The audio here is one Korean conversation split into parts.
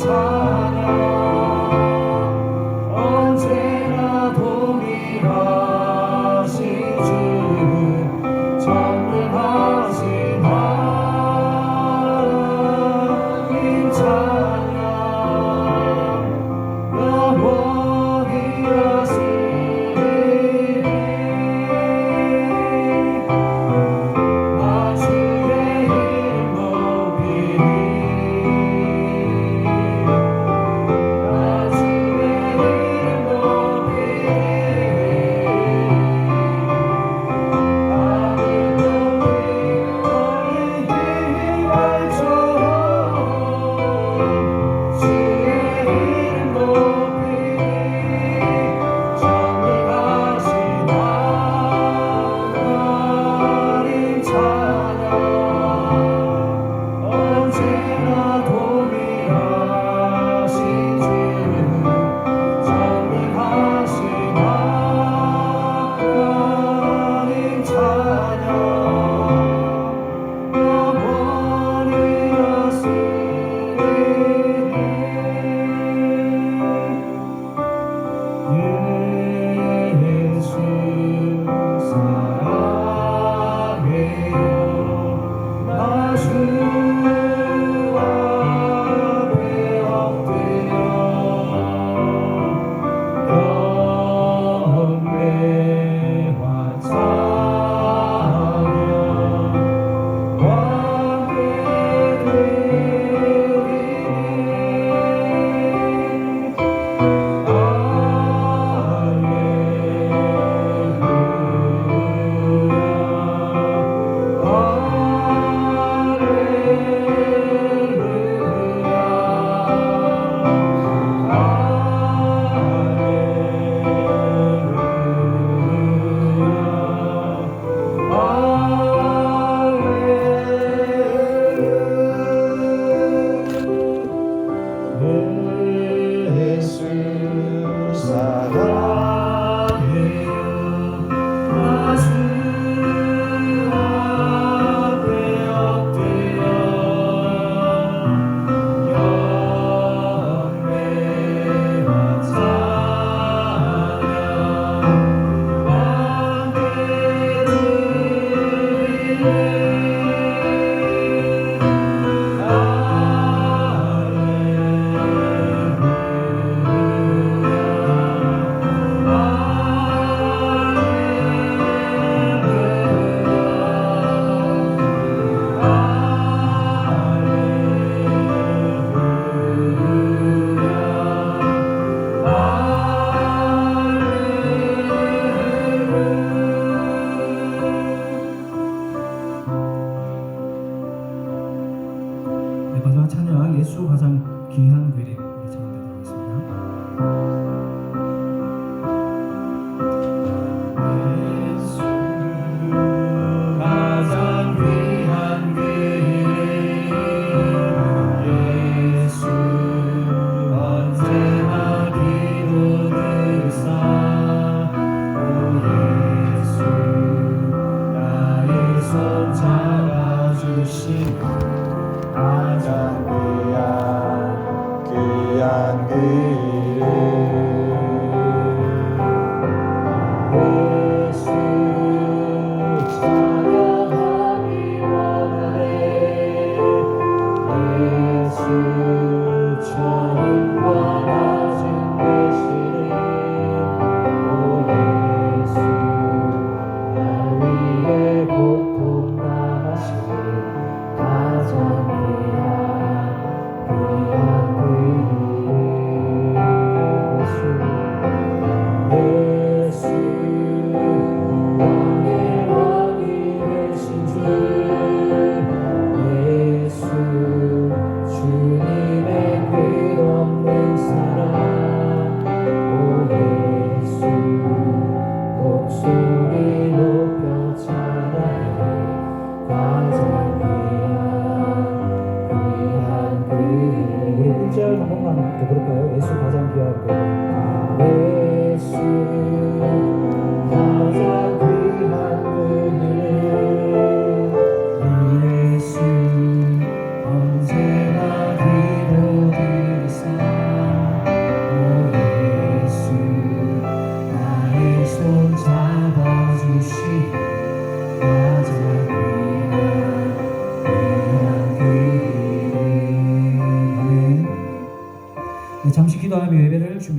찬양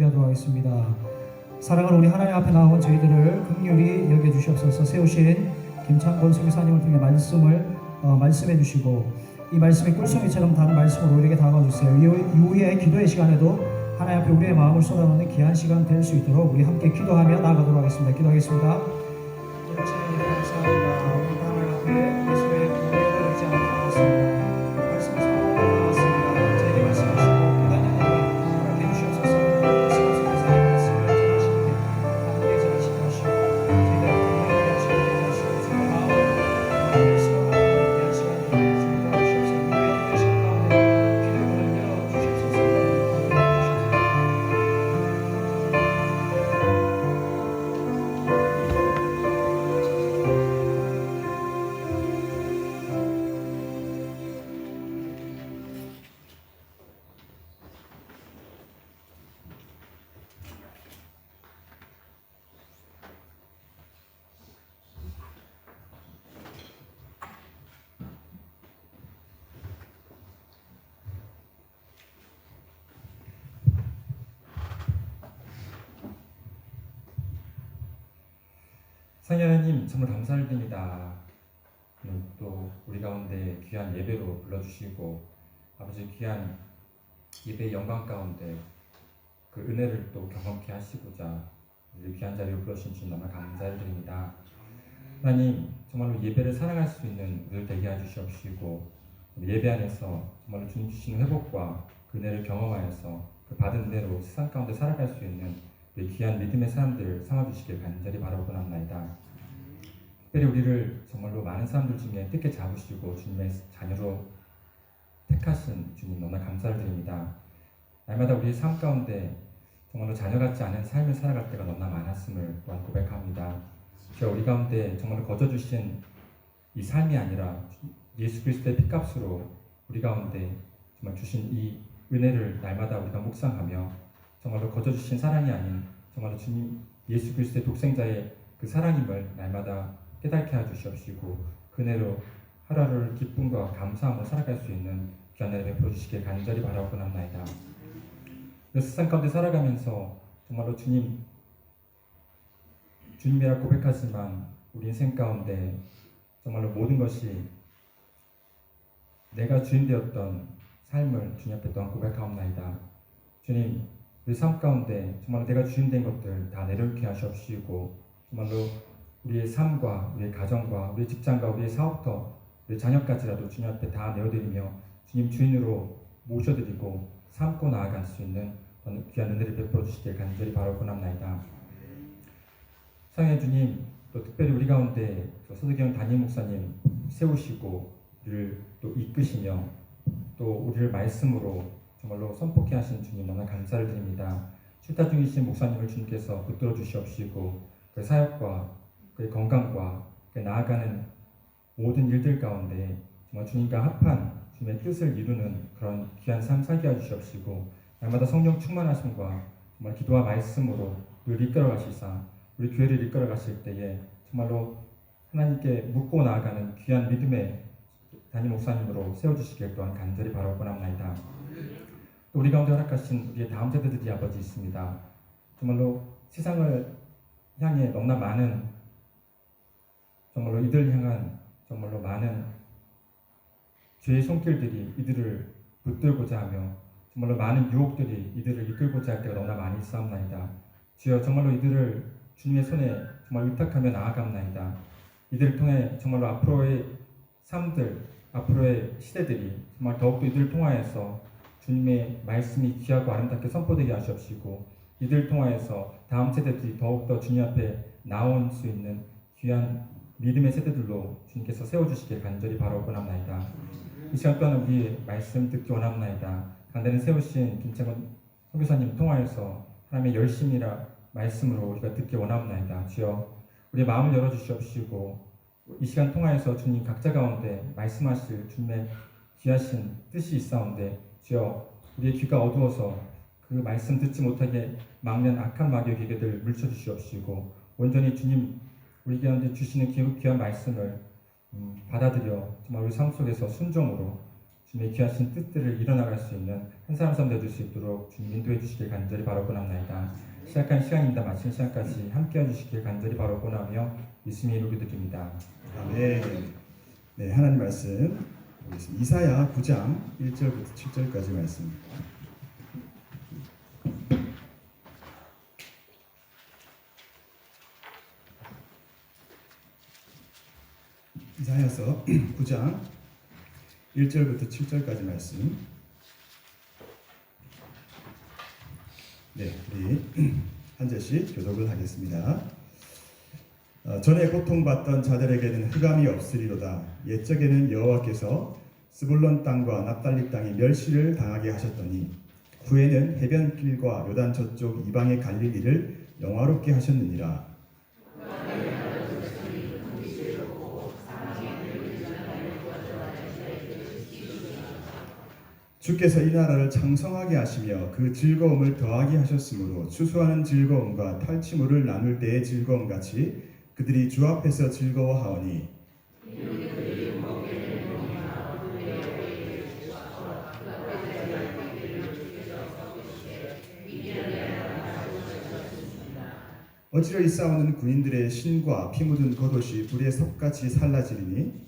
준비하도록 하겠습니다. 사랑하는 우리 하나님 앞에 나온 저희들을 긍휼히 여겨주시옵소서. 세우신 김창곤 선교사님을 통해 말씀해 주시고 이 말씀의 꿀송이처럼 단 말씀으로 우리에게 다가와 주세요. 이후에 기도의 시간에도 하나님 앞에 우리의 마음을 쏟아놓는 귀한 시간 될 수 있도록 우리 함께 기도하며 나아가도록 하겠습니다. 기도하겠습니다. 감사합니다. 우리 하나님 앞에 예수의 보혈을 의지하며 나왔습니다. 말씀을 선포하며 나왔습니다. 저에게 말씀하시고 기도하는 일을 허락해 주시옵소서. 말씀 속에서 말씀을 전하시는데 함께 전하시게 하시고 저희들을 건강하게 하시고 되게 하시고 저희의 마음을 수용하는 귀한 시간 되게 주시옵소서. 예배 드리는 시간 가운데 귀를 열어주시옵소서. 성령 하나님 정말 감사를 드립니다. 또 우리 가운데 귀한 예배로 불러주시고 아버지 귀한 예배의 영광 가운데 그 은혜를 또 경험케 하시고자 우리 귀한 자리로 불러주신 주님 너무 감사를 드립니다. 하나님 정말로 예배를 사랑할 수 있는 우리를 되게 해주시옵시고 예배 안에서 정말로 주님 주시는 회복과 그 은혜를 경험하여서 그 받은 은혜로 세상 가운데 살아갈 수 있는 우리 귀한 믿음의 사람들을 삼아주시길 간절히 바라고 원합니다. 특별히 우리를 정말로 많은 사람들 중에 뜻게 잡으시고 주님의 자녀로 택하신 주님 너무나 감사를 드립니다. 날마다 우리의 삶 가운데 정말로 자녀 같지 않은 삶을 살아갈 때가 너무나 많았음을 또한 고백합니다. 주여 우리 가운데 정말로 거저주신 이 삶이 아니라 예수 그리스도의 피값으로 우리 가운데 정말 주신 이 은혜를 날마다 우리가 묵상하며 정말로 거저주신 사랑이 아닌 정말로 주님 예수 그리스도의 독생자의 그 사랑임을 날마다 깨닫게 해주시옵시고 그 은혜로 하루하루를 기쁨과 감사함으로 살아갈 수 있는 귀한 은혜 베풀어 주시길 간절히 바라고 합나이다. 세상 가운데 살아가면서 정말로 주님이라 고백하지만 우리 인생 가운데 정말로 모든 것이 내가 주인 되었던 삶을 주님 앞에 또한 고백하옵나이다. 주님 우리 삶 가운데 정말로 내가 주인 된 것들 다 내려놓게 하시옵시고 정말로 우리의 삶과 우리의 가정과 우리의 직장과 우리의 사업터 우리의 자녀까지라도 주님 앞에 다 내어드리며 주님 주인으로 모셔드리고 삶고 나아갈 수 있는 귀한 은혜를 베풀어 주시길 간절히 바라고 합나이다. 사랑의 주님 또 특별히 우리 가운데 서석영 담임 목사님 세우시고 우리를 또 이끄시며 또 우리를 말씀으로 정말로 선포케 하신 주님 너무나 감사를 드립니다. 출타 중이신 목사님을 주님께서 붙들어 주시옵시고 그 사역과 그 건강과 그 나아가는 모든 일들 가운데 정말 주님과 합한 주님의 뜻을 이루는 그런 귀한 삶 살게 해주시옵시고 날마다 성령 충만하심과 정말 기도와 말씀으로 우리를 이끌어 가시사 우리 교회를 이끌어 가실 때에 정말로 하나님께 묻고 나아가는 귀한 믿음의 담임 목사님으로 세워주시길 또한 간절히 바라고 합나이다. 또 우리 가운데 허락하신 우리의 다음 세대들이 아버지 있습니다. 정말로 세상을 향해 너무나 많은 정말로 이들 향한 정말로 많은 죄의 손길들이 이들을 붙들고자 하며 정말로 많은 유혹들이 이들을 이끌고자 할 때가 너무나 많이 있사옵나이다. 주여 정말로 이들을 주님의 손에 정말 의탁하며 나아갑나이다. 이들을 통해 정말로 앞으로의 삶들 앞으로의 시대들이 정말 더욱더 이들을 통하여서 주님의 말씀이 귀하고 아름답게 선포되게 하시옵시고 이들을 통하여서 다음 세대들이 더욱더 주님 앞에 나올 수 있는 귀한 믿음의 세대들로 주님께서 세워주시길 간절히 바라고 합나이다. 이 시간 또한 우리 말씀 듣기 원합나이다. 간단히 세우신 김창곤 선교사님 통하여서 하나님의 열심이라 말씀으로 우리가 듣기 원합나이다. 주여 우리의 마음을 열어주시옵시고 이 시간 통하여서 주님 각자 가운데 말씀하실 주님의 귀하신 뜻이 있사온데 주여 우리의 귀가 어두워서 그 말씀 듣지 못하게 막는 악한 마귀의 기계들 물쳐주시옵시고 온전히 주님 우리 가운데 주시는 귀한 말씀을 받아들여 정말 우리 삶 속에서 순종으로 주님의 귀하신 뜻들을 이뤄나갈 수 있는 한 사람 되어줄 수 있도록 주님 인도해 주시길 간절히 바라고나옵나이다. 시작한 시간입니다. 마친 시간까지 함께해 주시길 간절히 바라고나하며 예수님의 이름으로 기도드립니다. 아멘. 네, 하나님 말씀 보겠습니다. 이사야 9장 1절부터 7절까지 말씀. 이사야서 9장 1절부터 7절까지 말씀. 네, 우리 한 절씩 교독을 하겠습니다. 전에 고통받던 자들에게는 흑암이 없으리로다. 옛적에는 여호와께서 스불론 땅과 납달리 땅에 멸시를 당하게 하셨더니 후에는 해변길과 요단 저쪽 이방의 갈릴리를 영화롭게 하셨느니라. 주께서 이 나라를 창성하게 하시며 그 즐거움을 더하게 하셨으므로 추수하는 즐거움과 탈취물을 나눌 때의 즐거움 같이 그들이 주 앞에서 즐거워하오니 어찌로 이 싸우는 군인들의 신과 피 묻은 겉옷이 불의 석같이 살라지리니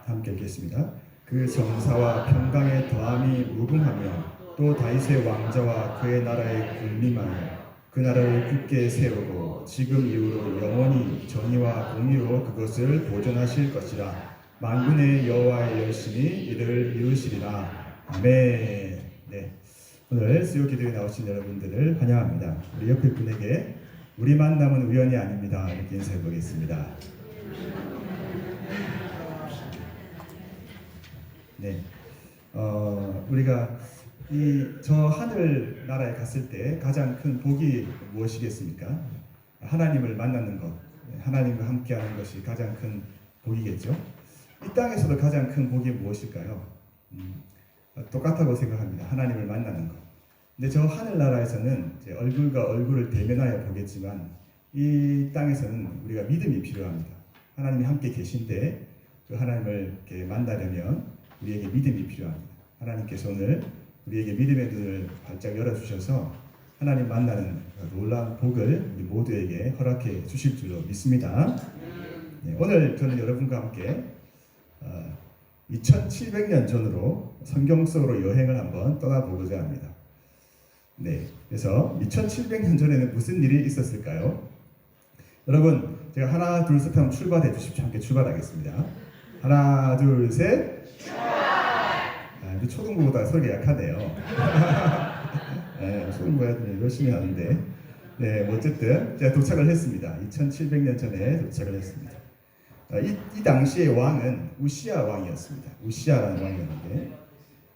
함께 읽겠습니다. 그 정사와 평강의 더함이 무궁하며 또 다윗의 왕자와 그의 나라의 군림하여 그 나라를 굳게 세우고 지금 이후로 영원히 정의와 공의로 그것을 보존하실 것이라. 만군의 여호와의 열심히 이를 이루시리라. 아멘. 네, 오늘 수요 기도에 나오신 여러분들을 환영합니다. 우리 옆에 분에게 우리 만남은 우연이 아닙니다. 이렇게 인사해 보겠습니다. 네, 우리가 저 하늘 나라에 갔을 때 가장 큰 복이 무엇이겠습니까? 하나님을 만나는 것, 하나님과 함께하는 것이 가장 큰 복이겠죠. 이 땅에서도 가장 큰 복이 무엇일까요? 똑같다고 생각합니다. 하나님을 만나는 것. 근데 저 하늘 나라에서는 이제 얼굴과 얼굴을 대면하여 보겠지만 이 땅에서는 우리가 믿음이 필요합니다. 하나님이 함께 계신데 그 하나님을 이렇게 만나려면 우리에게 믿음이 필요합니다. 하나님께서 오늘 우리에게 믿음의 눈을 활짝 열어주셔서 하나님 만나는 놀라운 복을 우리 모두에게 허락해 주실 줄로 믿습니다. 네, 오늘 저는 여러분과 함께 2700년 전으로 성경 속으로 여행을 한번 떠나보고자 합니다. 네, 그래서 2700년 전에는 무슨 일이 있었을까요? 여러분, 제가 하나, 둘, 셋 하면 출발해 주십시오. 함께 출발하겠습니다. 하나, 둘, 셋. 우리 초등부보다 소리가 약하네요. 네, 초등부가 열심히 하는데, 네, 뭐 어쨌든 제가 도착을 했습니다. 2700년 전에 도착을 했습니다. 이 당시의 왕은 우시야 왕이었습니다. 우시야라는 왕이었는데,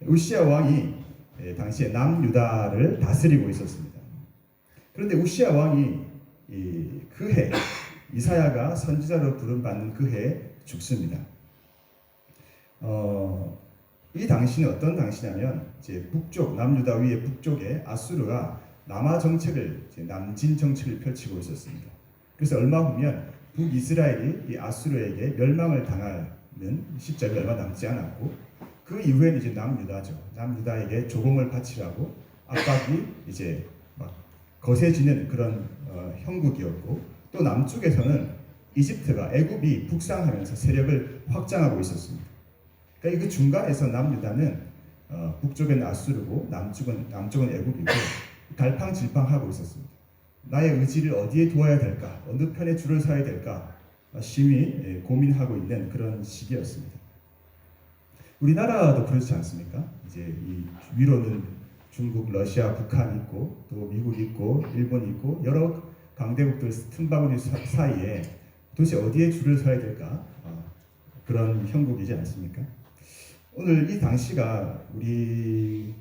우시야 왕이 당시에 남유다를 다스리고 있었습니다. 그런데 우시야 왕이 그해 이사야가 선지자로 부름받는 그해 죽습니다. 이 당시는 어떤 당시냐면 이제 북쪽 남유다 위의 북쪽에 아수르가 남하 정책을 남진 정책을 펼치고 있었습니다. 그래서 얼마 후면 북이스라엘이 이 아수르에게 멸망을 당하는 시점이 얼마 남지 않았고 그 이후에는 이제 남유다죠. 남유다에게 조공을 바치라고 압박이 이제 막 거세지는 그런 형국이었고 또 남쪽에서는 이집트가 애굽이 북상하면서 세력을 확장하고 있었습니다. 그러니까 그 중간에서 남유다는 북쪽은 아수르고 남쪽은 애굽이고 갈팡질팡하고 있었습니다. 나의 의지를 어디에 두어야 될까? 어느 편에 줄을 서야 될까? 심히 고민하고 있는 그런 시기였습니다. 우리나라도 그렇지 않습니까? 이제 이 위로는 중국, 러시아, 북한 있고 또 미국 있고 일본 있고 여러 강대국들 틈바구니 사이에 도대체 어디에 줄을 서야 될까? 그런 형국이지 않습니까? 오늘 이 당시가 우리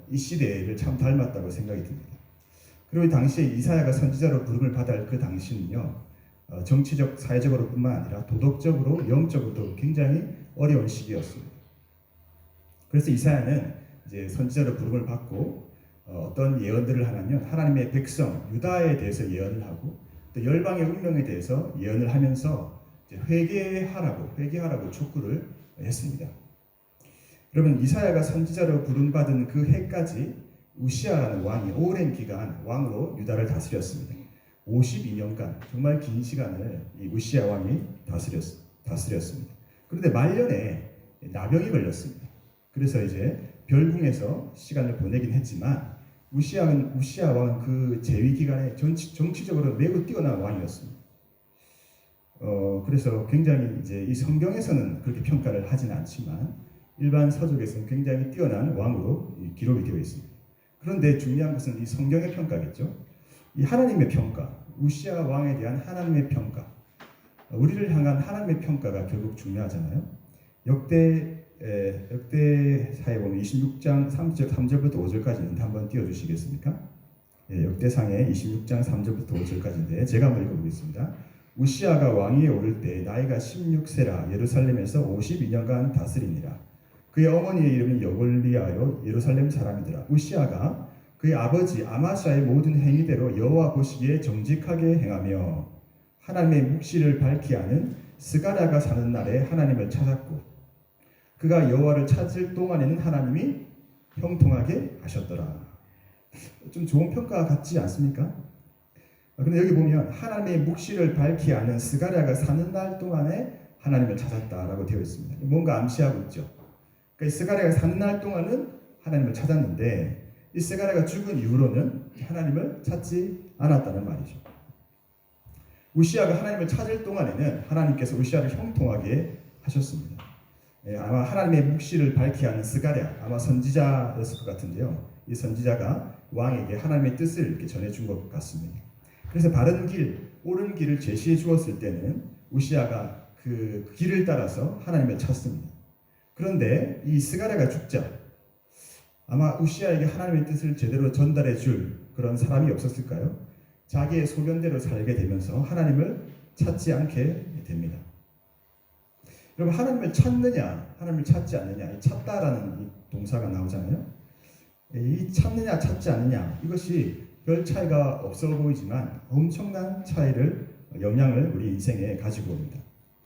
이 시대를 참 닮았다고 생각이 듭니다. 그리고 이 당시에 이사야가 선지자로 부름을 받아야 할 그 당시는요, 정치적, 사회적으로뿐만 아니라 도덕적으로, 영적으로도 굉장히 어려운 시기였습니다. 그래서 이사야는 이제 선지자로 부름을 받고 어떤 예언들을 하냐면 하나님의 백성 유다에 대해서 예언을 하고 또 열방의 운명에 대해서 예언을 하면서 이제 회개하라고 촉구를 했습니다. 여러분 이사야가 선지자로 부름받은 그 해까지 우시아라는 왕이 오랜 기간 왕으로 유다를 다스렸습니다. 52년간 정말 긴 시간을 이 우시아 왕이 다스렸습니다. 그런데 말년에 나병이 걸렸습니다. 그래서 이제 별궁에서 시간을 보내긴 했지만 우시아 왕은 그 재위 기간에 정치적으로 매우 뛰어난 왕이었습니다. 그래서 굉장히 이제 이 성경에서는 그렇게 평가를 하진 않지만 일반 서적에서는 굉장히 뛰어난 왕으로 기록이 되어 있습니다. 그런데 중요한 것은 이 성경의 평가겠죠. 이 하나님의 평가, 우시아 왕에 대한 하나님의 평가, 우리를 향한 하나님의 평가가 결국 중요하잖아요. 역대사에 보면 26장 3절부터 5절까지 있는데 한번 띄워주시겠습니까? 역대상의 26장 3절부터 5절까지인데 제가 한번 읽어보겠습니다. 우시아가 왕위에 오를 때 나이가 16세라 예루살렘에서 52년간 다스리니라. 그의 어머니의 이름은 여골리아요 예루살렘 사람이더라. 우시아가 그의 아버지 아마샤의 모든 행위대로 여호와 보시기에 정직하게 행하며 하나님의 묵시를 밝히 하는 스가랴가 사는 날에 하나님을 찾았고 그가 여호와를 찾을 동안에는 하나님이 형통하게 하셨더라. 좀 좋은 평가 같지 않습니까? 그런데 여기 보면 하나님의 묵시를 밝히 아는 스가랴가 사는 날 동안에 하나님을 찾았다라고 되어 있습니다. 뭔가 암시하고 있죠. 그러니까 스가랴가 사는 날 동안은 하나님을 찾았는데 이 스가랴가 죽은 이후로는 하나님을 찾지 않았다는 말이죠. 우시아가 하나님을 찾을 동안에는 하나님께서 우시아를 형통하게 하셨습니다. 아마 하나님의 묵시를 밝히 하는 스가랴, 아마 선지자였을 것 같은데요. 이 선지자가 왕에게 하나님의 뜻을 이렇게 전해준 것 같습니다. 그래서 바른 길, 옳은 길을 제시해 주었을 때는 우시아가 그 길을 따라서 하나님을 찾습니다. 그런데 이 스가랴가 죽자 아마 우시아에게 하나님의 뜻을 제대로 전달해 줄 그런 사람이 없었을까요? 자기의 소견대로 살게 되면서 하나님을 찾지 않게 됩니다. 여러분 하나님을 찾느냐 하나님을 찾지 않느냐 찾다라는 이 동사가 나오잖아요. 이 찾느냐 찾지 않느냐 이것이 별 차이가 없어 보이지만 엄청난 영향을 우리 인생에 가지고 옵니다.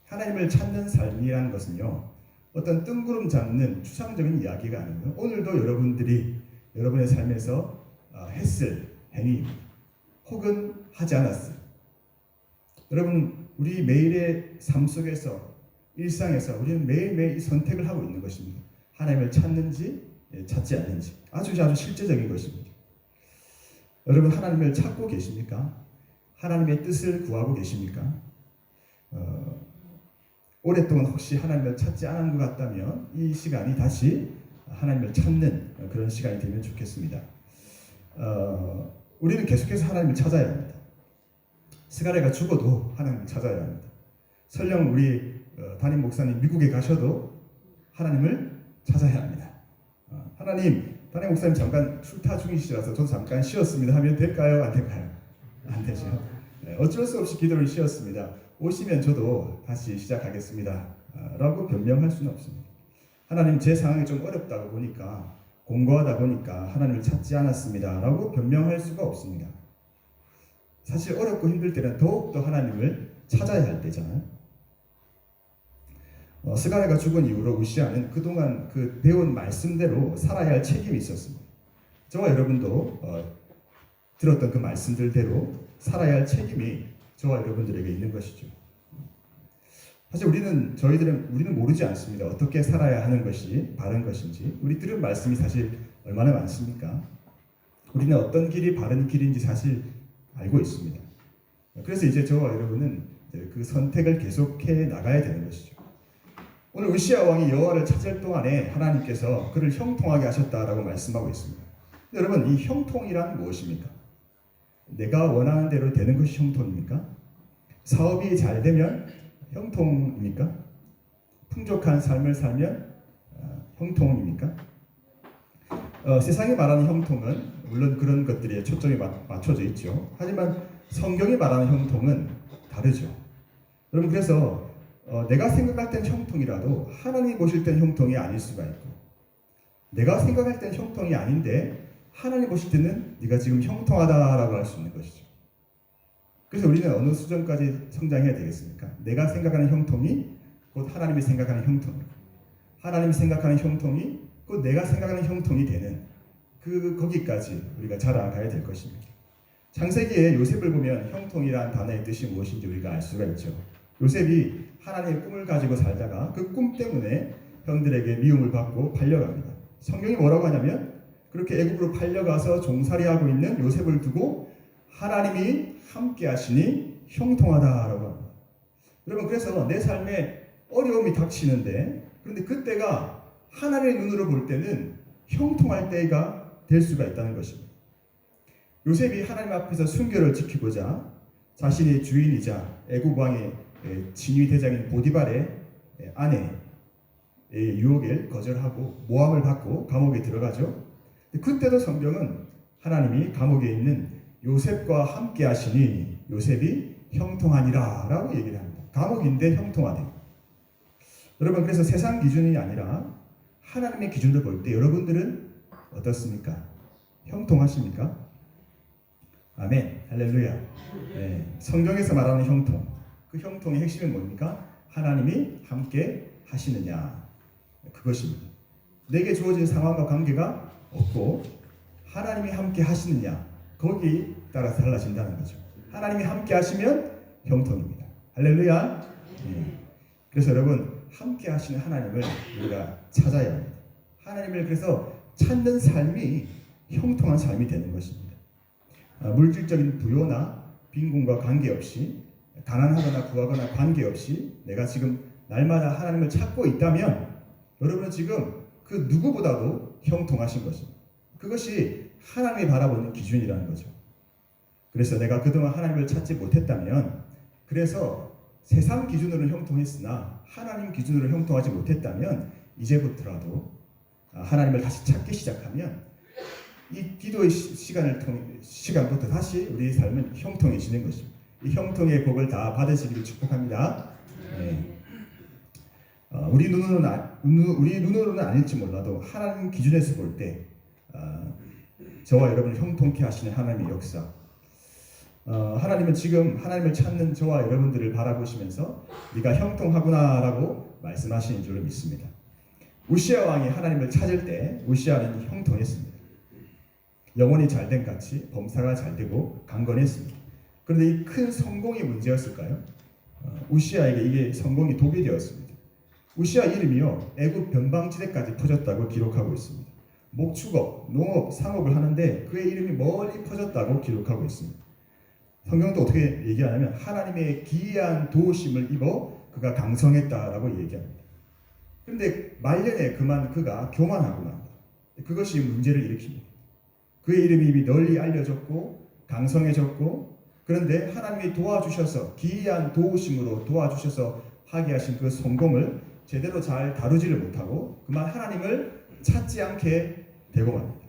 하나님을 찾는 삶이라는 것은요 어떤 뜬구름 잡는 추상적인 이야기가 아니고요 오늘도 여러분들이 여러분의 삶에서 했을 행위 혹은 하지 않았을 여러분 우리 매일의 삶 속에서 일상에서 우리는 매일매일 이 선택을 하고 있는 것입니다. 하나님을 찾는지 찾지 않는지 아주 실제적인 것입니다. 여러분 하나님을 찾고 계십니까? 하나님의 뜻을 구하고 계십니까? 오랫동안 혹시 하나님을 찾지 않은 것 같다면 이 시간이 다시 하나님을 찾는 그런 시간이 되면 좋겠습니다. 우리는 계속해서 하나님을 찾아야 합니다. 스가랴가 죽어도 하나님을 찾아야 합니다. 설령 우리 담임 목사님 미국에 가셔도 하나님을 찾아야 합니다. 하나님, 담임 목사님 잠깐 출타 중이시라서 저도 잠깐 쉬었습니다 하면 될까요? 안 될까요? 안 되죠. 어쩔 수 없이 기도를 쉬었습니다. 오시면 저도 다시 시작하겠습니다. 라고 변명할 수는 없습니다. 하나님 제 상황이 좀 어렵다고 보니까 공고하다 보니까 하나님을 찾지 않았습니다. 라고 변명할 수가 없습니다. 사실 어렵고 힘들 때는 더욱더 하나님을 찾아야 할 때잖아요. 스가랴가 죽은 이후로 우시아는 그동안 그 배운 말씀대로 살아야 할 책임이 있었습니다. 저와 여러분도 들었던 그 말씀들대로 살아야 할 책임이 저와 여러분들에게 있는 것이죠. 사실 우리는 모르지 않습니다. 어떻게 살아야 하는 것이 바른 것인지. 우리 들은 말씀이 사실 얼마나 많습니까? 우리는 어떤 길이 바른 길인지 사실 알고 있습니다. 그래서 이제 저와 여러분은 그 선택을 계속해 나가야 되는 것이죠. 오늘 우시아 왕이 여호와를 찾을 동안에 하나님께서 그를 형통하게 하셨다라고 말씀하고 있습니다. 여러분 이 형통이란 무엇입니까? 내가 원하는 대로 되는 것이 형통입니까? 사업이 잘 되면 형통입니까? 풍족한 삶을 살면 형통입니까? 세상이 말하는 형통은 물론 그런 것들에 초점이 맞춰져 있죠. 하지만 성경이 말하는 형통은 다르죠. 여러분 그래서 내가 생각할 땐 형통이라도 하나님이 보실 땐 형통이 아닐 수가 있고 내가 생각할 때는 형통이 아닌데 하나님 보실 때는 네가 지금 형통하다라고 할 수 있는 것이죠. 그래서 우리는 어느 수준까지 성장해야 되겠습니까? 내가 생각하는 형통이 곧 하나님이 생각하는 형통이고, 하나님이 생각하는 형통이 곧 내가 생각하는 형통이 되는 거기까지 우리가 자라가야 될 것입니다. 창세기에 요셉을 보면 형통이란 단어의 뜻이 무엇인지 우리가 알 수가 있죠. 요셉이 하나님의 꿈을 가지고 살다가 그 꿈 때문에 형들에게 미움을 받고 팔려갑니다. 성경이 뭐라고 하냐면 그렇게 애굽으로 팔려가서 종살이하고 있는 요셉을 두고 하나님이 함께 하시니 형통하다라고 합니다. 여러분, 그래서 내 삶에 어려움이 닥치는데, 그런데 그때가 하나님의 눈으로 볼 때는 형통할 때가 될 수가 있다는 것입니다. 요셉이 하나님 앞에서 순결을 지키고자 자신의 주인이자 애굽 왕의 진위 대장인 보디발의 아내의 유혹을 거절하고 모함을 받고 감옥에 들어가죠. 그때도 성경은 하나님이 감옥에 있는 요셉과 함께 하시니 요셉이 형통하니라 라고 얘기를 합니다. 감옥인데 형통하대. 여러분, 그래서 세상 기준이 아니라 하나님의 기준으로 볼 때 여러분들은 어떻습니까? 형통하십니까? 아멘, 할렐루야. 네, 성경에서 말하는 형통, 그 형통의 핵심은 뭡니까? 하나님이 함께 하시느냐, 그것입니다. 내게 주어진 상황과 관계가 없고 하나님이 함께 하시느냐, 거기 따라서 달라진다는 거죠. 하나님이 함께 하시면 형통입니다. 할렐루야. 네. 그래서 여러분, 함께 하시는 하나님을 우리가 찾아야 합니다. 하나님을 그래서 찾는 삶이 형통한 삶이 되는 것입니다. 물질적인 부요나 빈곤과 관계없이, 가난하거나 부하거나 관계없이 내가 지금 날마다 하나님을 찾고 있다면 여러분은 지금 그 누구보다도 형통하신 것입니다. 그것이 하나님이 바라보는 기준이라는 거죠. 그래서 내가 그동안 하나님을 찾지 못했다면, 그래서 세상 기준으로는 형통했으나 하나님 기준으로 형통하지 못했다면 이제부터라도 하나님을 다시 찾기 시작하면 이 기도의 시간부터 다시 우리의 삶은 형통해지는 것입니다. 이 형통의 복을 다 받으시기를 축복합니다. 네. 우리 눈으로는 아닐지 몰라도 하나님 기준에서 볼 때 저와 여러분을 형통케 하시는 하나님의 역사, 하나님은 지금 하나님을 찾는 저와 여러분들을 바라보시면서 네가 형통하구나라고 말씀하시는 줄로 믿습니다. 우시아 왕이 하나님을 찾을 때 우시아는 형통했습니다. 영혼이 잘된 같이 범사가 잘되고 강건했습니다. 그런데 이 큰 성공이 문제였을까요? 우시아에게 이게 성공이 독이 되었습니다. 우시아 이름이요, 애굽 변방지대까지 퍼졌다고 기록하고 있습니다. 목축업, 농업, 상업을 하는데 그의 이름이 멀리 퍼졌다고 기록하고 있습니다. 성경도 어떻게 얘기하냐면 하나님의 기이한 도우심을 입어 그가 강성했다라고 얘기합니다. 그런데 말년에 그만 그가 교만하고 맙니다. 그것이 문제를 일으킵니다. 그의 이름이 이미 널리 알려졌고 강성해졌고, 그런데 하나님이 도와주셔서 기이한 도우심으로 도와주셔서 하게 하신 그 성공을 제대로 잘 다루지를 못하고 그만 하나님을 찾지 않게 되고 맙니다.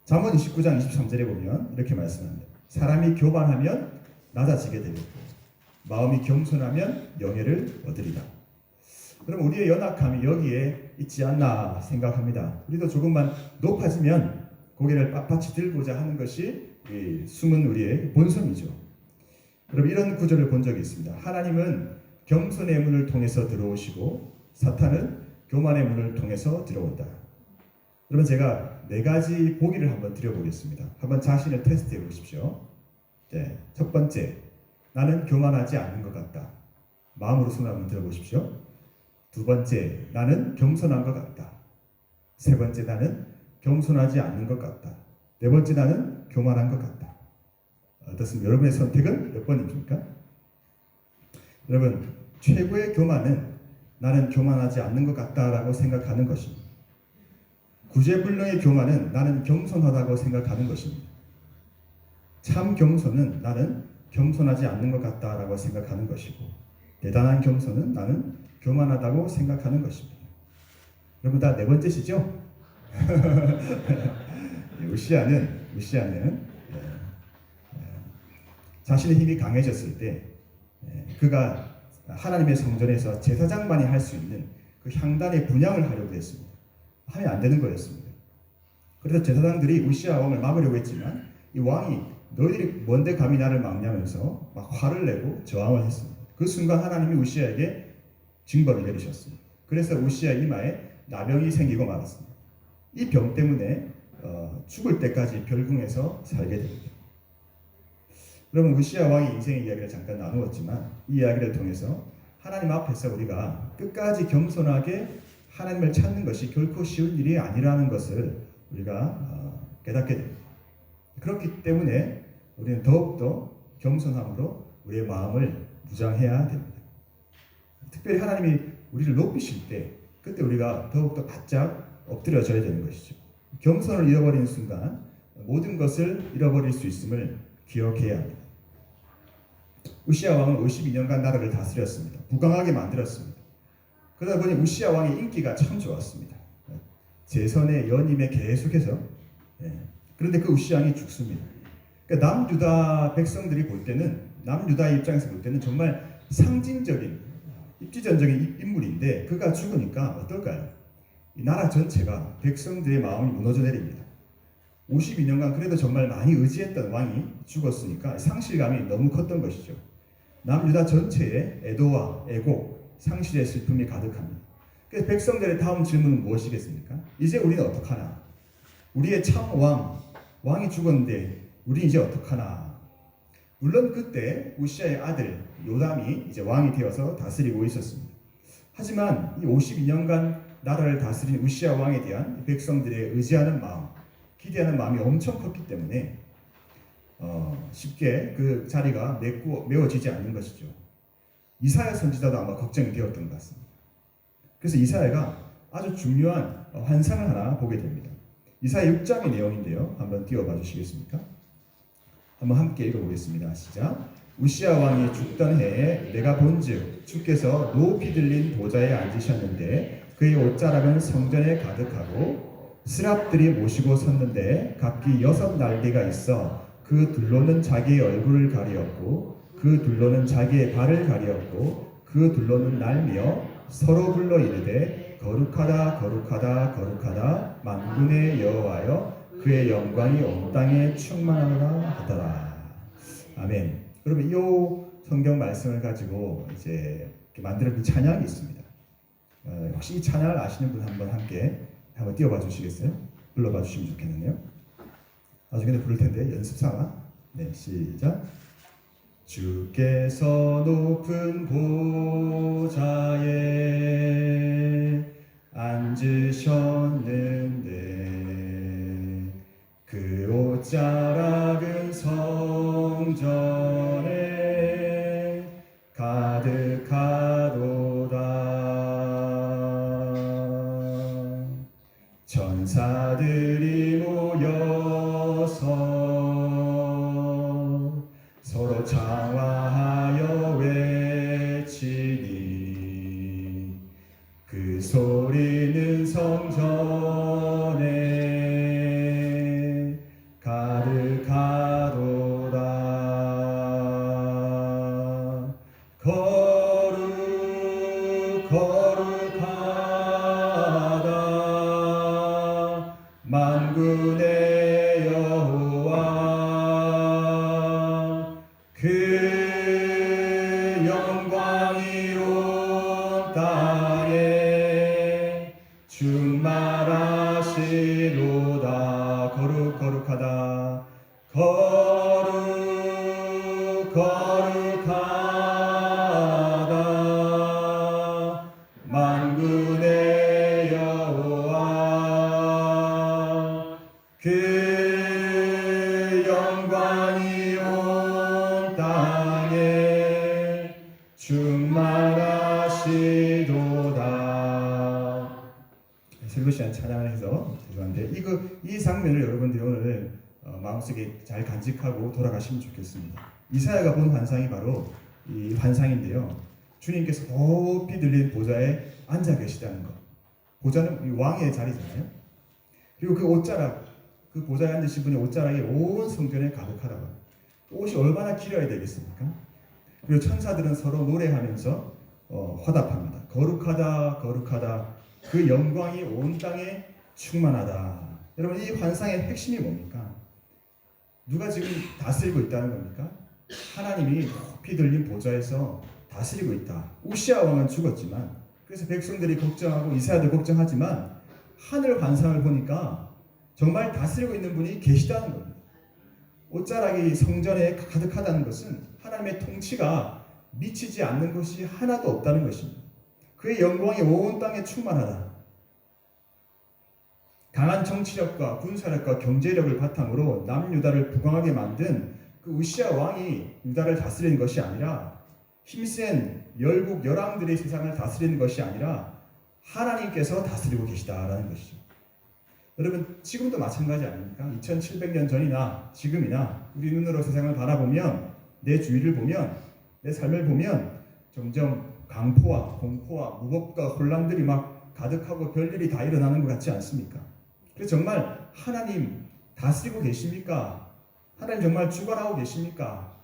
잠언 29장 23절에 보면 이렇게 말씀합니다. 사람이 교만하면 낮아지게 되겠고 마음이 겸손하면 영예를 얻으리라. 그럼 우리의 연약함이 여기에 있지 않나 생각합니다. 우리도 조금만 높아지면 고개를 빳빳이 들고자 하는 것이 숨은 우리의 본성이죠. 여러분, 이런 구절을 본 적이 있습니다. 하나님은 겸손의 문을 통해서 들어오시고 사탄은 교만의 문을 통해서 들어온다. 그러면 제가 4가지 보기를 한번 드려보겠습니다. 한번 자신을 테스트해 보십시오. 네, 첫 번째, 나는 교만하지 않는 것 같다. 마음으로 손을 한번 들어보십시오. 두 번째, 나는 겸손한 것 같다. 세 번째, 나는 겸손하지 않는 것 같다. 네 번째, 나는 교만한 것 같다. 어떻습니까? 여러분의 선택은 몇 번입니까? 여러분, 최고의 교만은 나는 교만하지 않는 것 같다라고 생각하는 것입니다. 구제불능의 교만은 나는 겸손하다고 생각하는 것입니다. 참 겸손은 나는 겸손하지 않는 것 같다라고 생각하는 것이고, 대단한 겸손은 나는 교만하다고 생각하는 것입니다. 여러분 다 4번째시죠? 우시아는 자신의 힘이 강해졌을 때 그가 하나님의 성전에서 제사장만이 할 수 있는 그 향단의 분향을 하려고 했습니다. 하면 안 되는 거였습니다. 그래서 제사장들이 우시아 왕을 막으려고 했지만 이 왕이 너희들이 뭔데 감히 나를 막냐면서 막 화를 내고 저항을 했습니다. 그 순간 하나님이 우시아에게 징벌을 내리셨습니다. 그래서 우시아 이마에 나병이 생기고 말았습니다. 이 병 때문에 죽을 때까지 별궁에서 살게 됩니다. 그러면 우시아 왕의 인생의 이야기를 잠깐 나누었지만 이 이야기를 통해서 하나님 앞에서 우리가 끝까지 겸손하게 하나님을 찾는 것이 결코 쉬운 일이 아니라는 것을 우리가 깨닫게 됩니다. 그렇기 때문에 우리는 더욱더 겸손함으로 우리의 마음을 무장해야 됩니다. 특별히 하나님이 우리를 높이실 때 그때 우리가 더욱더 바짝 엎드려져야 되는 것이죠. 겸손을 잃어버리는 순간 모든 것을 잃어버릴 수 있음을 기억해야 합니다. 우시아 왕은 52년간 나라를 다스렸습니다. 부강하게 만들었습니다. 그러다 보니 우시아 왕의 인기가 참 좋았습니다. 제선의 연임에 계속해서 그런데 그 우시아 왕이 죽습니다. 그러니까 남유다 백성들이 볼 때는 남유다의 입장에서 볼 때는 정말 상징적인 입지전적인 인물인데 그가 죽으니까 어떨까요? 이 나라 전체가 백성들의 마음이 무너져 내립니다. 52년간 그래도 정말 많이 의지했던 왕이 죽었으니까 상실감이 너무 컸던 것이죠. 남유다 전체에 애도와 애곡, 상실의 슬픔이 가득합니다. 그래서 백성들의 다음 질문은 무엇이겠습니까? 이제 우리는 어떡하나? 우리의 참 왕이 죽었는데 우리 이제 어떡하나? 물론 그때 우시아의 아들 요담이 이제 왕이 되어서 다스리고 있었습니다. 하지만 이 52년간 나라를 다스린 우시아 왕에 대한 백성들의 의지하는 마음, 기대하는 마음이 엄청 컸기 때문에 쉽게 그 자리가 메워지지 않는 것이죠. 이사야 선지자도 아마 걱정이 되었던 것 같습니다. 그래서 이사야가 아주 중요한 환상을 하나 보게 됩니다. 이사야 6장의 내용인데요. 한번 띄워봐 주시겠습니까? 한번 함께 읽어보겠습니다. 시작. 우시아 왕이 죽던 해에 내가 본즉 주께서 높이 들린 보좌에 앉으셨는데 그의 옷자락은 성전에 가득하고 스랍들이 모시고 섰는데 각기 6 날개가 있어 그 둘로는 자기의 얼굴을 가리었고 그 둘로는 자기의 발을 가리었고 그 둘로는 날며 서로 불러 이르되 거룩하다 거룩하다 거룩하다 만군의 여호와여 그의 영광이 온 땅에 충만하다 하더라. 아멘. 그러면 이 성경 말씀을 가지고 이제 만드는 그 찬양이 있습니다. 혹시 이 찬양을 아시는 분 한번 띄워봐 주시겠어요? 불러봐 주시면 좋겠네요. 나중에 부를 텐데 연습 삼아. 네, 시작. 주께서 높은 보좌에 앉으셨는데 그 옷자락은 성전에 가득하도다. 천사들이 모여서 서로 장화하여 외치니 그 소리는 성전에 가득하도다. 거룩하다 만군의 여호와 그 영광이 온 땅에 충만하시도다. 거룩하다 거룩하다 만군의 여호와 그 영광이 온 땅에 충만하시도다. 슬로시안 찬양을 해서 죄송한데 이 장면을 여러분들이 오늘 마음속에 잘 간직하고 돌아가시면 좋겠습니다. 이사야가 본 환상이 바로 이 환상인데요. 주님께서 높이 들린 보좌에 앉아 계시다는 것. 보좌는 이 왕의 자리잖아요. 그리고 그 옷자락, 그 보좌에 앉으신 분의 옷자락이 온 성전에 가득하다고. 옷이 얼마나 길어야 되겠습니까? 그리고 천사들은 서로 노래하면서 화답합니다. 거룩하다 거룩하다 그 영광이 온 땅에 충만하다. 여러분 이 환상의 핵심이 뭡니까? 누가 지금 다스리고 있다는 겁니까? 하나님이 높이 들린 보좌에서 다스리고 있다. 우시아 왕은 죽었지만 그래서 백성들이 걱정하고 이사야도 걱정하지만 하늘 환상을 보니까 정말 다스리고 있는 분이 계시다는 겁니다. 옷자락이 성전에 가득하다는 것은 하나님의 통치가 미치지 않는 것이 하나도 없다는 것입니다. 그의 영광이 온 땅에 충만하다. 강한 정치력과 군사력과 경제력을 바탕으로 남유다를 부강하게 만든 그 우시아 왕이 유다를 다스리는 것이 아니라 힘센 열국 열왕들의 세상을 다스리는 것이 아니라 하나님께서 다스리고 계시다라는 것이죠. 여러분 지금도 마찬가지 아닙니까? 2700년 전이나 지금이나 우리 눈으로 세상을 바라보면 내 주위를 보면 내 삶을 보면 점점 강포와 공포와 무법과 혼란들이 막 가득하고 별일이 다 일어나는 것 같지 않습니까? 그래서 정말 하나님 다스리고 계십니까? 하나님 정말 주관하고 계십니까?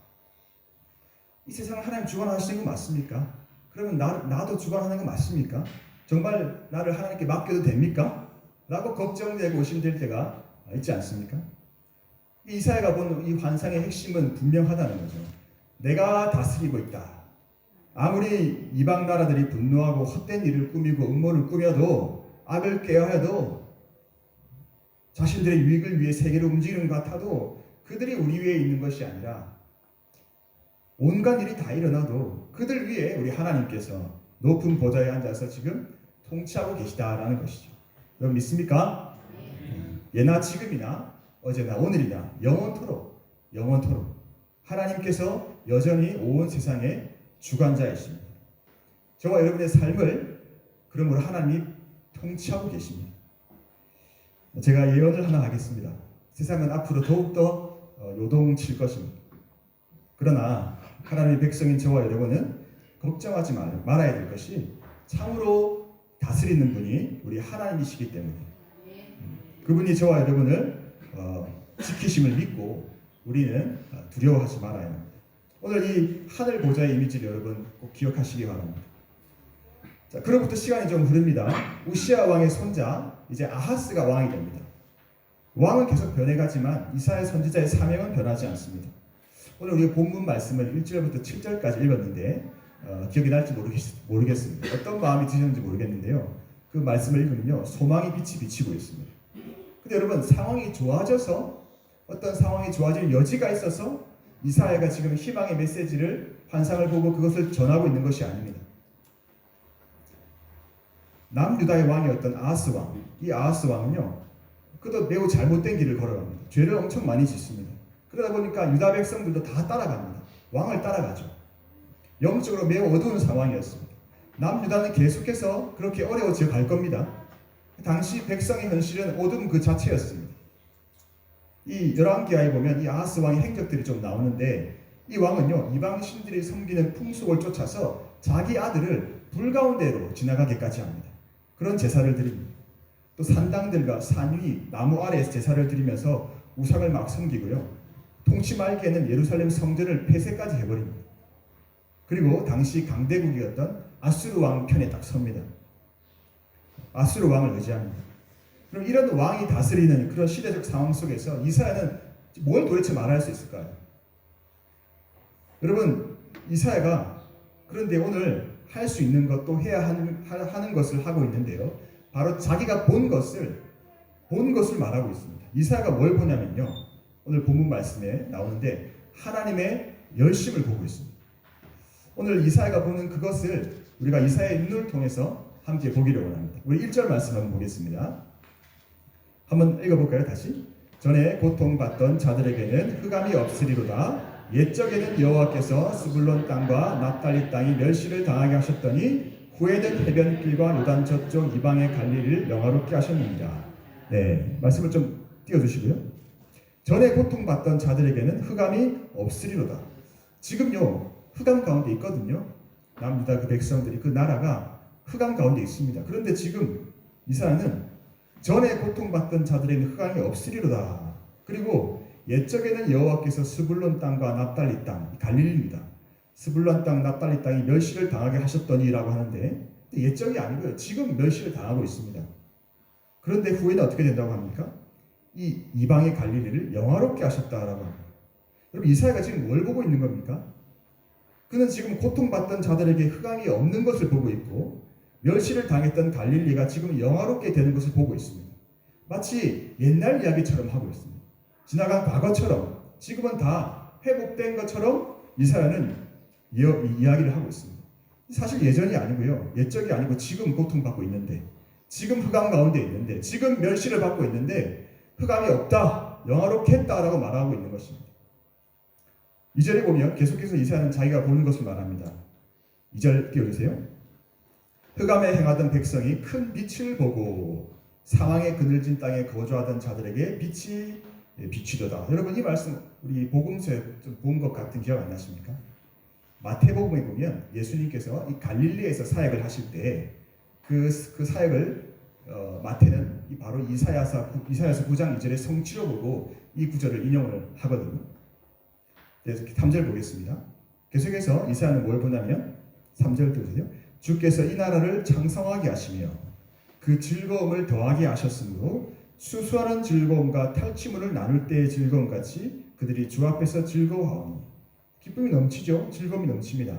이 세상을 하나님 주관하시는 거 맞습니까? 그러면 나도 주관하는 거 맞습니까? 정말 나를 하나님께 맡겨도 됩니까? 라고 걱정되고 의심될 때가 있지 않습니까? 이사야가 본 이 환상의 핵심은 분명하다는 거죠. 내가 다스리고 있다. 아무리 이방 나라들이 분노하고 헛된 일을 꾸미고 음모를 꾸며도 악을 꾀하여도 자신들의 유익을 위해 세계를 움직이는 것 같아도 그들이 우리 위에 있는 것이 아니라 온갖 일이 다 일어나도 그들 위에 우리 하나님께서 높은 보좌에 앉아서 지금 통치하고 계시다라는 것이죠. 여러분 믿습니까? 예나 지금이나 어제나 오늘이나 영원토록 하나님께서 여전히 온 세상의 주관자이십니다. 저와 여러분의 삶을 그러므로 하나님이 통치하고 계십니다. 제가 예언을 하나 하겠습니다. 세상은 앞으로 더욱더 요동칠 것입니다. 그러나 하나님의 백성인 저와 여러분은 걱정하지 말아야 될 것이 참으로 다스리는 분이 우리 하나님이시기 때문에 그분이 저와 여러분을 지키심을 믿고 우리는 두려워하지 말아야 합니다. 오늘 이 하늘 보좌의 이미지를 여러분 꼭 기억하시기 바랍니다. 자, 그로부터 시간이 좀 흐릅니다. 우시아 왕의 손자 이제 아하스가 왕이 됩니다. 왕은 계속 변해가지만 이사야 선지자의 사명은 변하지 않습니다. 오늘 우리 본문 말씀을 1절부터 7절까지 읽었는데 기억이 날지 모르겠습니다. 어떤 마음이 드셨는지 모르겠는데요. 그 말씀을 읽으면요 소망의 빛이 비치고 있습니다. 근데 여러분 상황이 좋아져서 어떤 상황이 좋아질 여지가 있어서 이사야가 지금 희망의 메시지를 환상을 보고 그것을 전하고 있는 것이 아닙니다. 남유다의 왕이었던 아하스 왕, 이 아하스 왕은요 그도 매우 잘못된 길을 걸어갑니다. 죄를 엄청 많이 짓습니다. 그러다 보니까 유다 백성들도 다 따라갑니다. 왕을 따라가죠. 영적으로 매우 어두운 상황이었습니다. 남유다는 계속해서 그렇게 어려워져 갈 겁니다. 당시 백성의 현실은 어둠 그 자체였습니다. 이 열왕기하에 보면 이 아하스 왕의 행적들이 좀 나오는데 이 왕은요 이방 신들이 섬기는 풍속을 쫓아서 자기 아들을 불 가운데로 지나가게까지 합니다. 그런 제사를 드립니다. 또 산당들과 산 위 나무 아래에서 제사를 드리면서 우상을 막 섬기고요. 통치 말기에는 예루살렘 성전을 폐쇄까지 해버립니다. 그리고 당시 강대국이었던 아수르 왕 편에 딱 섭니다. 아수르 왕을 의지합니다. 그럼 이런 왕이 다스리는 그런 시대적 상황 속에서 이사야는 뭘 도대체 말할 수 있을까요? 여러분 이사야가 그런데 오늘 할 수 있는 것도 해야 하는 것을 하고 있는데요. 바로 자기가 본 것을 말하고 있습니다. 이사야가 뭘 보냐면요. 오늘 본문 말씀에 나오는데 하나님의 열심을 보고 있습니다. 오늘 이사야가 보는 그것을 우리가 이사야의 눈을 통해서 함께 보기를 원합니다. 우리 1절 말씀 한번 보겠습니다. 한번 읽어볼까요? 다시. 전에 고통받던 자들에게는 흑암이 없으리로다. 옛적에는 여호와께서 스불론 땅과 납달리 땅이 멸시를 당하게 하셨더니 후에는 해변길과 요단 저쪽 이방의 갈릴리를 영화롭게 하셨느니라. 네, 말씀을 좀 띄워주시고요. 전에 고통받던 자들에게는 흑암이 없으리로다. 지금요 흑암 가운데 있거든요. 남유다 그 백성들이 그 나라가 흑암 가운데 있습니다. 그런데 지금 이사야는 전에 고통받던 자들에게는 흑암이 없으리로다. 그리고 옛적에는 여호와께서 스불론 땅과 납달리 땅, 갈릴리입니다. 스불론 땅, 납달리 땅이 멸시를 당하게 하셨더니라고 하는데 옛적이 아니고요. 지금 멸시를 당하고 있습니다. 그런데 후에는 어떻게 된다고 합니까? 이 이방의 갈릴리를 영화롭게 하셨다라고 합니다. 여러분 이사야가 지금 뭘 보고 있는 겁니까? 그는 지금 고통받던 자들에게 흑암이 없는 것을 보고 있고 멸시를 당했던 갈릴리가 지금 영화롭게 되는 것을 보고 있습니다. 마치 옛날 이야기처럼 하고 있습니다. 지나간 과거처럼 지금은 다 회복된 것처럼 이사야는 이야기를 하고 있습니다. 사실 예전이 아니고요. 옛적이 아니고 지금 고통받고 있는데 지금 흑암 가운데 있는데 지금 멸시를 받고 있는데 흑암이 없다, 영화롭게 했다라고 말하고 있는 것입니다. 2절에 보면 계속해서 이사야는 자기가 보는 것을 말합니다. 2절 띄워주세요. 흑암에 행하던 백성이 큰 빛을 보고 사망의 그늘진 땅에 거주하던 자들에게 빛이 비치도다. 여러분 이 말씀 우리 복음서에 좀 본 것 같은 기억 안 나십니까? 마태복음에 보면 예수님께서 이 갈릴리에서 사역을 하실 때 그 사역을 마태는 바로 이사야서 9장 2절의 성취로 보고 이 구절을 인용을 하거든요. 3절 보겠습니다. 계속해서 이사야는 뭘 보냐면 3절 보세요. 주께서 이 나라를 창성하게 하시며 그 즐거움을 더하게 하셨으므로 수수하는 즐거움과 탈취물을 나눌 때의 즐거움 같이 그들이 주 앞에서 즐거워하오니 기쁨이 넘치죠. 즐거움이 넘칩니다.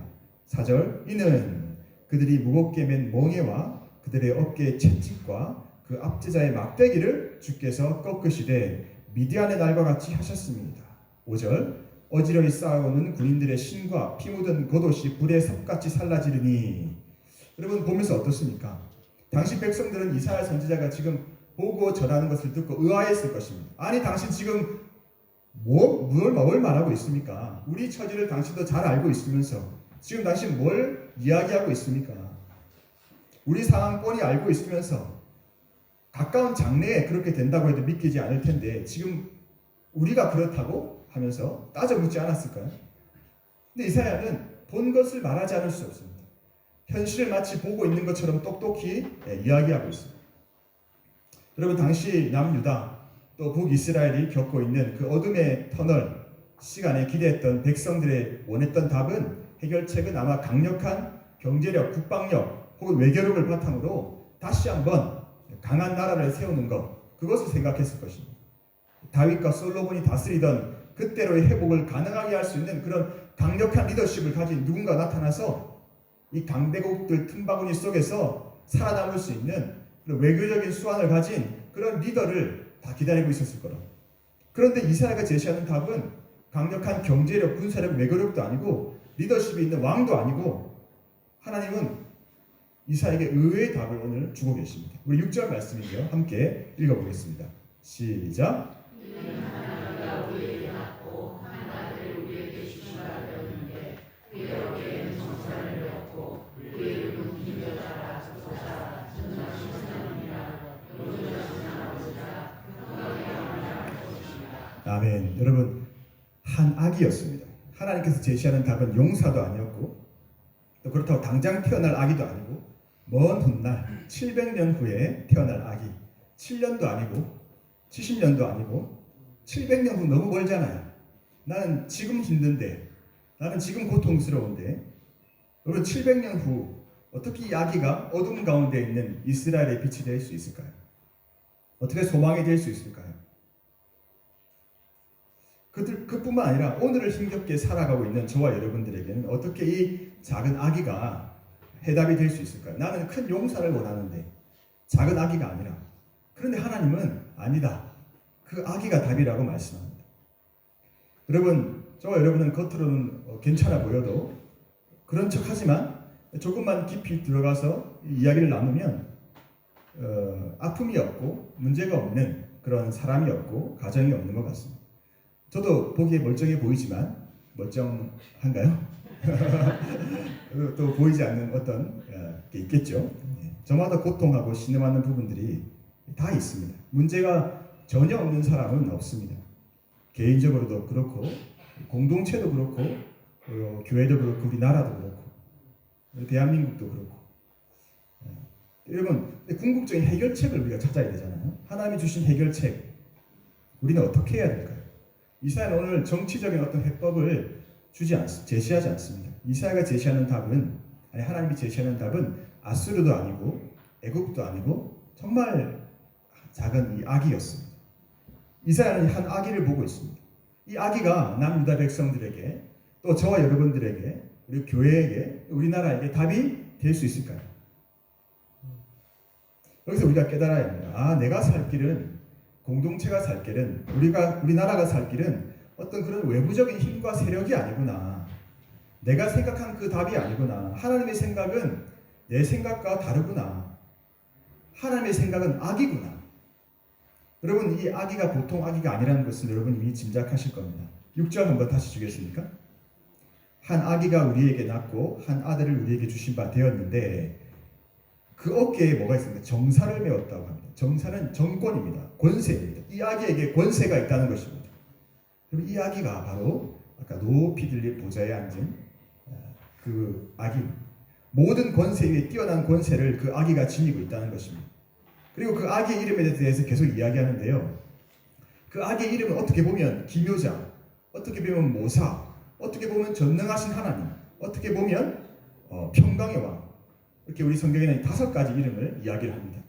4절 이는 그들이 무겁게 맨 멍에와 그들의 어깨의 채찍과 그 압제자의 막대기를 주께서 꺾으시되 미디안의 날과 같이 하셨습니다. 5절 어지러이 쌓아오는 군인들의 신과 피 묻은 겉옷이 불의 삽같이 살라지르니. 여러분 보면서 어떻습니까? 당시 백성들은 이사야 선지자가 지금 보고 전하는 것을 듣고 의아했을 것입니다. 아니 당신 지금 뭘 말하고 있습니까? 우리 처지를 당신도 잘 알고 있으면서 지금 당신 뭘 이야기하고 있습니까? 우리 상황 뻔히 알고 있으면서 가까운 장래에 그렇게 된다고 해도 믿기지 않을 텐데 지금 우리가 그렇다고 하면서 따져 묻지 않았을까요? 근데 이사야는 본 것을 말하지 않을 수 없습니다. 현실을 마치 보고 있는 것처럼 똑똑히 이야기하고 있습니다. 여러분 당시 남유다 또 북이스라엘이 겪고 있는 그 어둠의 터널 시간에 기대했던 백성들의 원했던 답은 해결책은 아마 강력한 경제력, 국방력 혹은 외교력을 바탕으로 다시 한번 강한 나라를 세우는 것, 그것을 생각했을 것입니다. 다윗과 솔로몬이 다스리던 그때로의 회복을 가능하게 할 수 있는 그런 강력한 리더십을 가진 누군가 나타나서 이 강대국들 틈바구니 속에서 살아남을 수 있는 그런 외교적인 수완을 가진 그런 리더를 다 기다리고 있었을 거라. 그런데 이사야가 제시하는 답은 강력한 경제력, 군사력, 외교력도 아니고 리더십이 있는 왕도 아니고 하나님은 이사야에게 의외의 답을 오늘 주고 계십니다. 우리 6절 말씀인데요. 함께 읽어보겠습니다. 시작. 아멘. 여러분 한 아기였습니다. 하나님께서 제시하는 답은 용사도 아니었고 또 그렇다고 당장 태어날 아기도 아니고 먼 훗날 700년 후에 태어날 아기. 7년도 아니고 70년도 아니고 700년 후 너무 멀잖아요. 나는 지금 힘든데 나는 지금 고통스러운데 여러분 700년 후 어떻게 이 아기가 어둠 가운데 있는 이스라엘의 빛이 될 수 있을까요? 어떻게 소망이 될 수 있을까요? 그뿐만 아니라 오늘을 힘겹게 살아가고 있는 저와 여러분들에게는 어떻게 이 작은 아기가 해답이 될 수 있을까요? 나는 큰 용사를 원하는데 작은 아기가 아니라. 그런데 하나님은 아니다. 그 아기가 답이라고 말씀합니다. 여러분, 저와 여러분은 겉으로는 괜찮아 보여도 그런 척하지만 조금만 깊이 들어가서 이야기를 나누면 아픔이 없고 문제가 없는 그런 사람이 없고 가정이 없는 것 같습니다. 저도 보기에 멀쩡해 보이지만 멀쩡한가요? 또 보이지 않는 어떤 게 있겠죠. 저마다 고통하고 신음하는 부분들이 다 있습니다. 문제가 전혀 없는 사람은 없습니다. 개인적으로도 그렇고 공동체도 그렇고 교회도 그렇고 우리나라도 그렇고 대한민국도 그렇고. 여러분 궁극적인 해결책을 우리가 찾아야 되잖아요. 하나님이 주신 해결책 우리는 어떻게 해야 될까요? 이사야는 오늘 정치적인 어떤 해법을 제시하지 않습니다. 이사야가 제시하는 답은 하나님이 제시하는 답은 아수르도 아니고 애국도 아니고 정말 작은 이 아기였습니다. 이사야는 한 아기를 보고 있습니다. 이 아기가 남유다 백성들에게 또 저와 여러분들에게 우리 교회에게 우리나라에게 답이 될 수 있을까요? 여기서 우리가 깨달아야 합니다. 내가 살 길은 공동체가 살 길은 우리나라가 살 길은 어떤 그런 외부적인 힘과 세력이 아니구나. 내가 생각한 그 답이 아니구나. 하나님의 생각은 내 생각과 다르구나. 하나님의 생각은 악이구나. 여러분 이 아기가 보통 아기가 아니라는 것을 여러분 이미 짐작하실 겁니다. 6절 한번 다시 주겠습니까? 한 아기가 우리에게 낳고 한 아들을 우리에게 주신 바 되었는데 그 어깨에 뭐가 있습니까? 정사를 메웠다고 합니다. 정사는 정권입니다. 권세입니다. 이 아기에게 권세가 있다는 것입니다. 그럼 이 아기가 바로 아까 높이 들린 보좌에 앉은 그 아기입니다. 모든 권세 위에 뛰어난 권세를 그 아기가 지니고 있다는 것입니다. 그리고 그 아기의 이름에 대해서 계속 이야기하는데요. 그 아기의 이름은 어떻게 보면 기묘자, 어떻게 보면 모사, 어떻게 보면 전능하신 하나님, 어떻게 보면 평강의 왕. 이렇게 우리 성경에는 5가지 이름을 이야기를 합니다.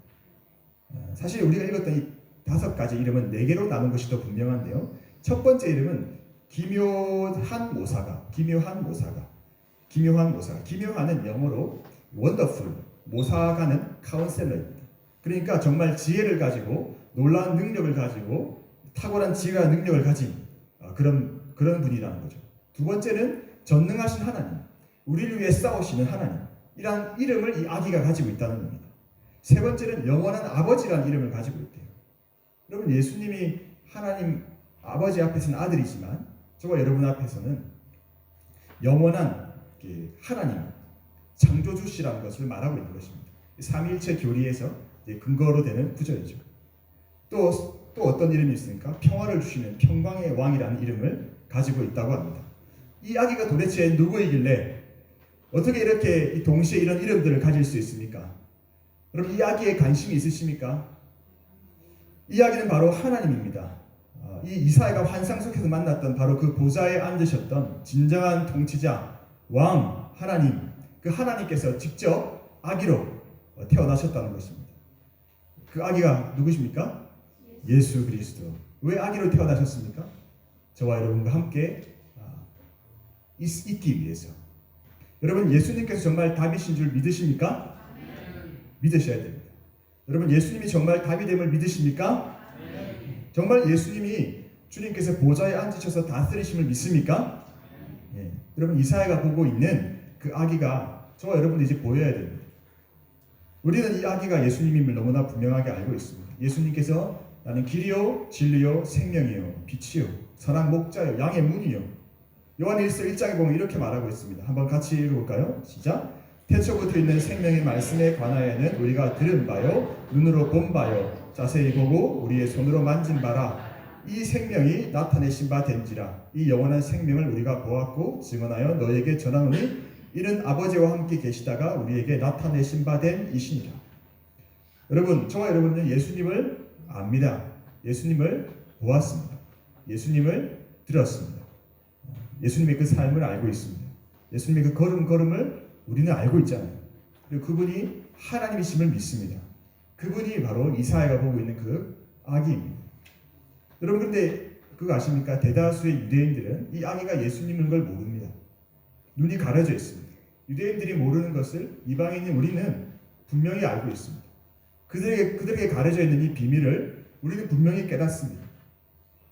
사실 우리가 읽었던 이 5가지 이름은 4개로 나눈 것이 더 분명한데요. 첫 번째 이름은 기묘한 모사가. 기묘한은 영어로 wonderful, 모사가는 카운셀러입니다. 그러니까 정말 지혜를 가지고 놀라운 능력을 가지고 탁월한 지혜와 능력을 가진 그런 분이라는 거죠. 두 번째는 전능하신 하나님, 우리를 위해 싸우시는 하나님. 이란 이름을 이 아기가 가지고 있다는 겁니다. 세 번째는 영원한 아버지라는 이름을 가지고 있대요. 여러분 예수님이 하나님 아버지 앞에서는 아들이지만 저와 여러분 앞에서는 영원한 하나님 창조주시라는 것을 말하고 있는 것입니다. 삼위일체 교리에서 근거로 되는 구절이죠. 또 어떤 이름이 있습니까? 평화를 주시는 평강의 왕이라는 이름을 가지고 있다고 합니다. 이 아기가 도대체 누구이길래 어떻게 이렇게 동시에 이런 이름들을 가질 수 있습니까? 여러분 이 아기에 관심이 있으십니까? 이 아기는 바로 하나님입니다. 이 이사야가 환상 속에서 만났던 바로 그 보좌에 앉으셨던 진정한 통치자 왕 하나님, 그 하나님께서 직접 아기로 태어나셨다는 것입니다. 그 아기가 누구십니까? 예수 그리스도. 왜 아기로 태어나셨습니까? 저와 여러분과 함께 있기 위해서. 여러분 예수님께서 정말 답이신 줄 믿으십니까? 믿으셔야 됩니다. 여러분 예수님이 정말 답이 됨을 믿으십니까? 정말 예수님이 주님께서 보좌에 앉으셔서 다스리심을 믿습니까? 여러분 이사야가 보고 있는 그 아기가 저와 여러분도 이제 보여야 됩니다. 우리는 이 아기가 예수님임을 너무나 분명하게 알고 있습니다. 예수님께서 나는 길이요 진리요 생명이요 빛이요 선한 목자요 양의 문이요. 요한일서 1장에 보면 이렇게 말하고 있습니다. 한번 같이 읽어볼까요? 시작. 태초부터 있는 생명의 말씀에 관하여는 우리가 들은 바요 눈으로 본 바요 자세히 보고 우리의 손으로 만진 바라. 이 생명이 나타내신 바 된지라. 이 영원한 생명을 우리가 보았고 증언하여 너에게 전하노니 이는 아버지와 함께 계시다가 우리에게 나타내신 바 된 이시니라. 여러분 저와 여러분은 예수님을 압니다. 예수님을 보았습니다. 예수님을 들었습니다. 예수님의 그 삶을 알고 있습니다. 예수님의 그 걸음걸음을 우리는 알고 있잖아요. 그리고 그분이 하나님이심을 믿습니다. 그분이 바로 이사야가 보고 있는 그 아기입니다. 여러분 근데 그거 아십니까? 대다수의 유대인들은 이 아기가 예수님인 걸 모릅니다. 눈이 가려져 있습니다. 유대인들이 모르는 것을 이방인인 우리는 분명히 알고 있습니다. 그들에게 가려져 있는 이 비밀을 우리는 분명히 깨닫습니다.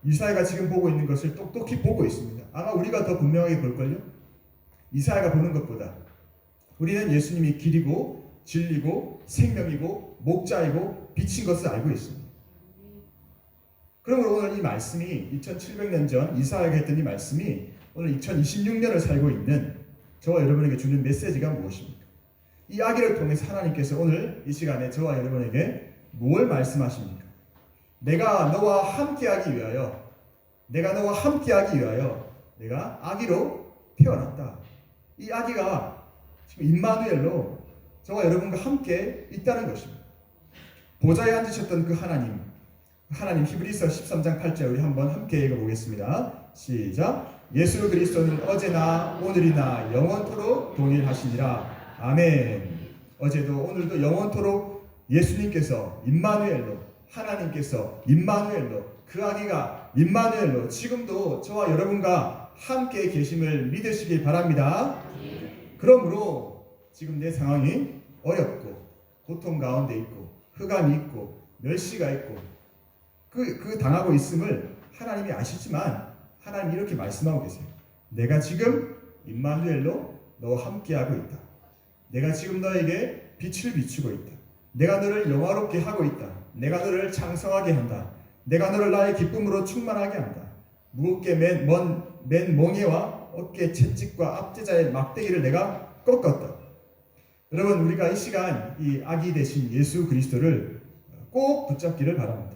이사야가 지금 보고 있는 것을 똑똑히 보고 있습니다. 아마 우리가 더 분명하게 볼걸요? 이사야가 보는 것보다 우리는 예수님이 길이고 진리고 생명이고 목자이고 빛인 것을 알고 있습니다. 그러므로 오늘 이 말씀이 2700년 전 이사야가 했던 이 말씀이 오늘 2026년을 살고 있는 저와 여러분에게 주는 메시지가 무엇입니까? 이 아기를 통해서 하나님께서 오늘 이 시간에 저와 여러분에게 뭘 말씀하십니까? 내가 너와 함께하기 위하여 내가 아기로 태어났다. 이 아기가 지금 임마누엘로 저와 여러분과 함께 있다는 것입니다. 보좌에 앉으셨던 그 하나님 히브리서 13장 8절 우리 한번 함께 읽어보겠습니다. 시작. 예수 그리스도는 어제나 오늘이나 영원토록 동일하시니라. 아멘. 어제도 오늘도 영원토록 예수님께서 임마누엘로 하나님께서 임마누엘로, 그 아기가 임마누엘로 지금도 저와 여러분과 함께 계심을 믿으시기 바랍니다. 그러므로 지금 내 상황이 어렵고 고통 가운데 있고 흑암이 있고 멸시가 있고 그 당하고 있음을 하나님이 아시지만 하나님이 이렇게 말씀하고 계세요. 내가 지금 임마누엘로 너와 함께하고 있다. 내가 지금 너에게 빛을 비추고 있다. 내가 너를 영화롭게 하고 있다. 내가 너를 창성하게 한다. 내가 너를 나의 기쁨으로 충만하게 한다. 무겁게 맨 멍에와 어깨 채찍과 압제자의 막대기를 내가 꺾었다. 여러분, 우리가 이 시간 이 아기 대신 예수 그리스도를 꼭 붙잡기를 바랍니다.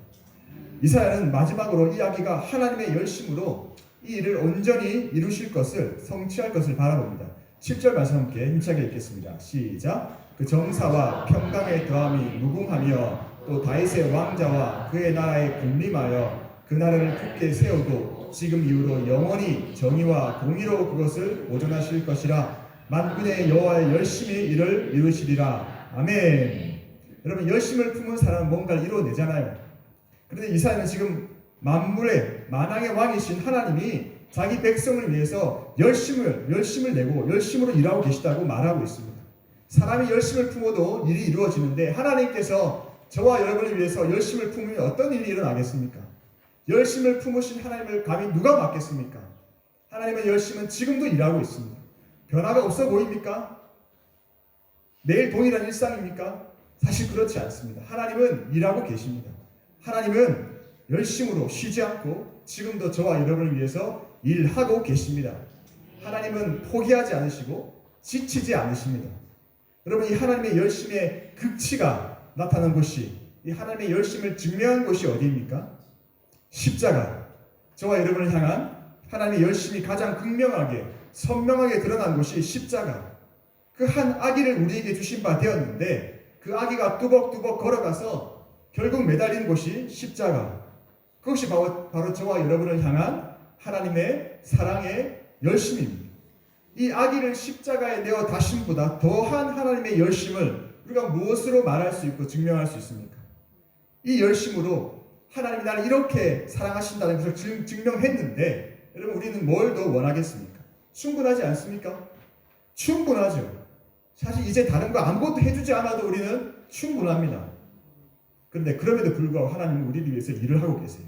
이사야는 마지막으로 이 아기가 하나님의 열심으로 이 일을 온전히 이루실 것을, 성취할 것을 바라봅니다. 7절 말씀 함께 힘차게 읽겠습니다. 시작. 그 정사와 평강의 더함이 무궁하며 또 다윗의 왕자와 그의 나라에 군림하여 그 나라를 굳게 세우고 지금 이후로 영원히 정의와 공의로 그것을 보존하실 것이라. 만군의 여호와의 열심히 이를 이루시리라. 아멘. 여러분, 열심을 품은 사람은 뭔가를 이루어내잖아요. 그런데 이사야는 지금 만물의 만왕의 왕이신 하나님이 자기 백성을 위해서 열심을 내고 열심으로 일하고 계시다고 말하고 있습니다. 사람이 열심을 품어도 일이 이루어지는데 하나님께서 저와 여러분을 위해서 열심을 품으면 어떤 일이 일어나겠습니까? 열심을 품으신 하나님을 감히 누가 막겠습니까? 하나님의 열심은 지금도 일하고 있습니다. 변화가 없어 보입니까? 매일 동일한 일상입니까? 사실 그렇지 않습니다. 하나님은 일하고 계십니다. 하나님은 열심으로 쉬지 않고 지금도 저와 여러분을 위해서 일하고 계십니다. 하나님은 포기하지 않으시고 지치지 않으십니다. 여러분, 이 하나님의 열심의 극치가 나타난 곳이, 이 하나님의 열심을 증명한 곳이 어디입니까? 십자가. 저와 여러분을 향한 하나님의 열심이 가장 극명하게 선명하게 드러난 곳이 십자가. 그 한 아기를 우리에게 주신 바 되었는데 그 아기가 뚜벅뚜벅 걸어가서 결국 매달린 곳이 십자가. 그것이 바로 저와 여러분을 향한 하나님의 사랑의 열심입니다. 이 아기를 십자가에 내어 다심보다 더한 하나님의 열심을 우리가 무엇으로 말할 수 있고 증명할 수 있습니까? 이 열심으로 하나님이 나를 이렇게 사랑하신다는 것을 증명했는데, 여러분, 우리는 뭘 더 원하겠습니까? 충분하지 않습니까? 충분하죠. 사실 이제 다른 거 아무것도 해주지 않아도 우리는 충분합니다. 그런데 그럼에도 불구하고 하나님은 우리를 위해서 일을 하고 계세요.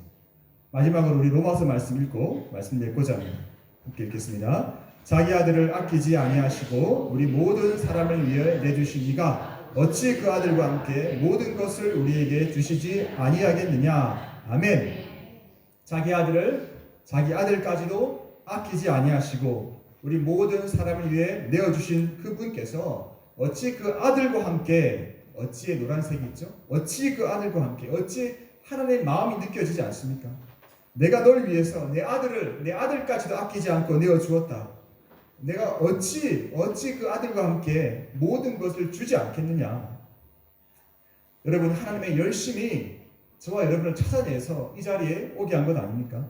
마지막으로 우리 로마서 말씀 읽고 말씀 맺고자 합니다. 함께 읽겠습니다. 자기 아들을 아끼지 아니하시고 우리 모든 사람을 위해 내주신 이가 어찌 그 아들과 함께 모든 것을 우리에게 주시지 아니하겠느냐. 아멘. 자기 아들까지도 아끼지 아니하시고 우리 모든 사람을 위해 내어주신 그분께서 어찌 그 아들과 함께, 어찌의 노란색이 있죠? 어찌 그 아들과 함께, 어찌 하나님의 마음이 느껴지지 않습니까? 내가 널 위해서 내 아들까지도 아끼지 않고 내어주었다. 내가 어찌 그 아들과 함께 모든 것을 주지 않겠느냐. 여러분, 하나님의 열심이 저와 여러분을 찾아내서 이 자리에 오게 한 것 아닙니까?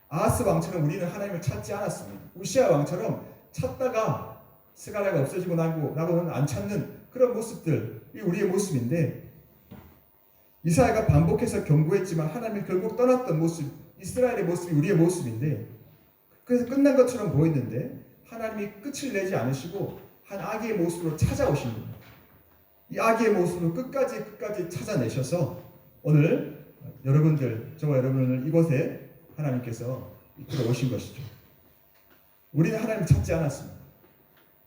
아하스 왕처럼 우리는 하나님을 찾지 않았습니다. 우시아 왕처럼 찾다가 스가랴가 없어지고 나고는 안 찾는 그런 모습들이 우리의 모습인데, 이사야가 반복해서 경고했지만 하나님이 결국 떠났던 모습, 이스라엘의 모습이 우리의 모습인데, 그래서 끝난 것처럼 보였는데 하나님이 끝을 내지 않으시고 한 아기의 모습으로 찾아오신 겁니다. 이 아기의 모습으로 끝까지 찾아내셔서 오늘 저와 여러분을 이곳에 하나님께서 이끌어 오신 것이죠. 우리는 하나님을 찾지 않았습니다.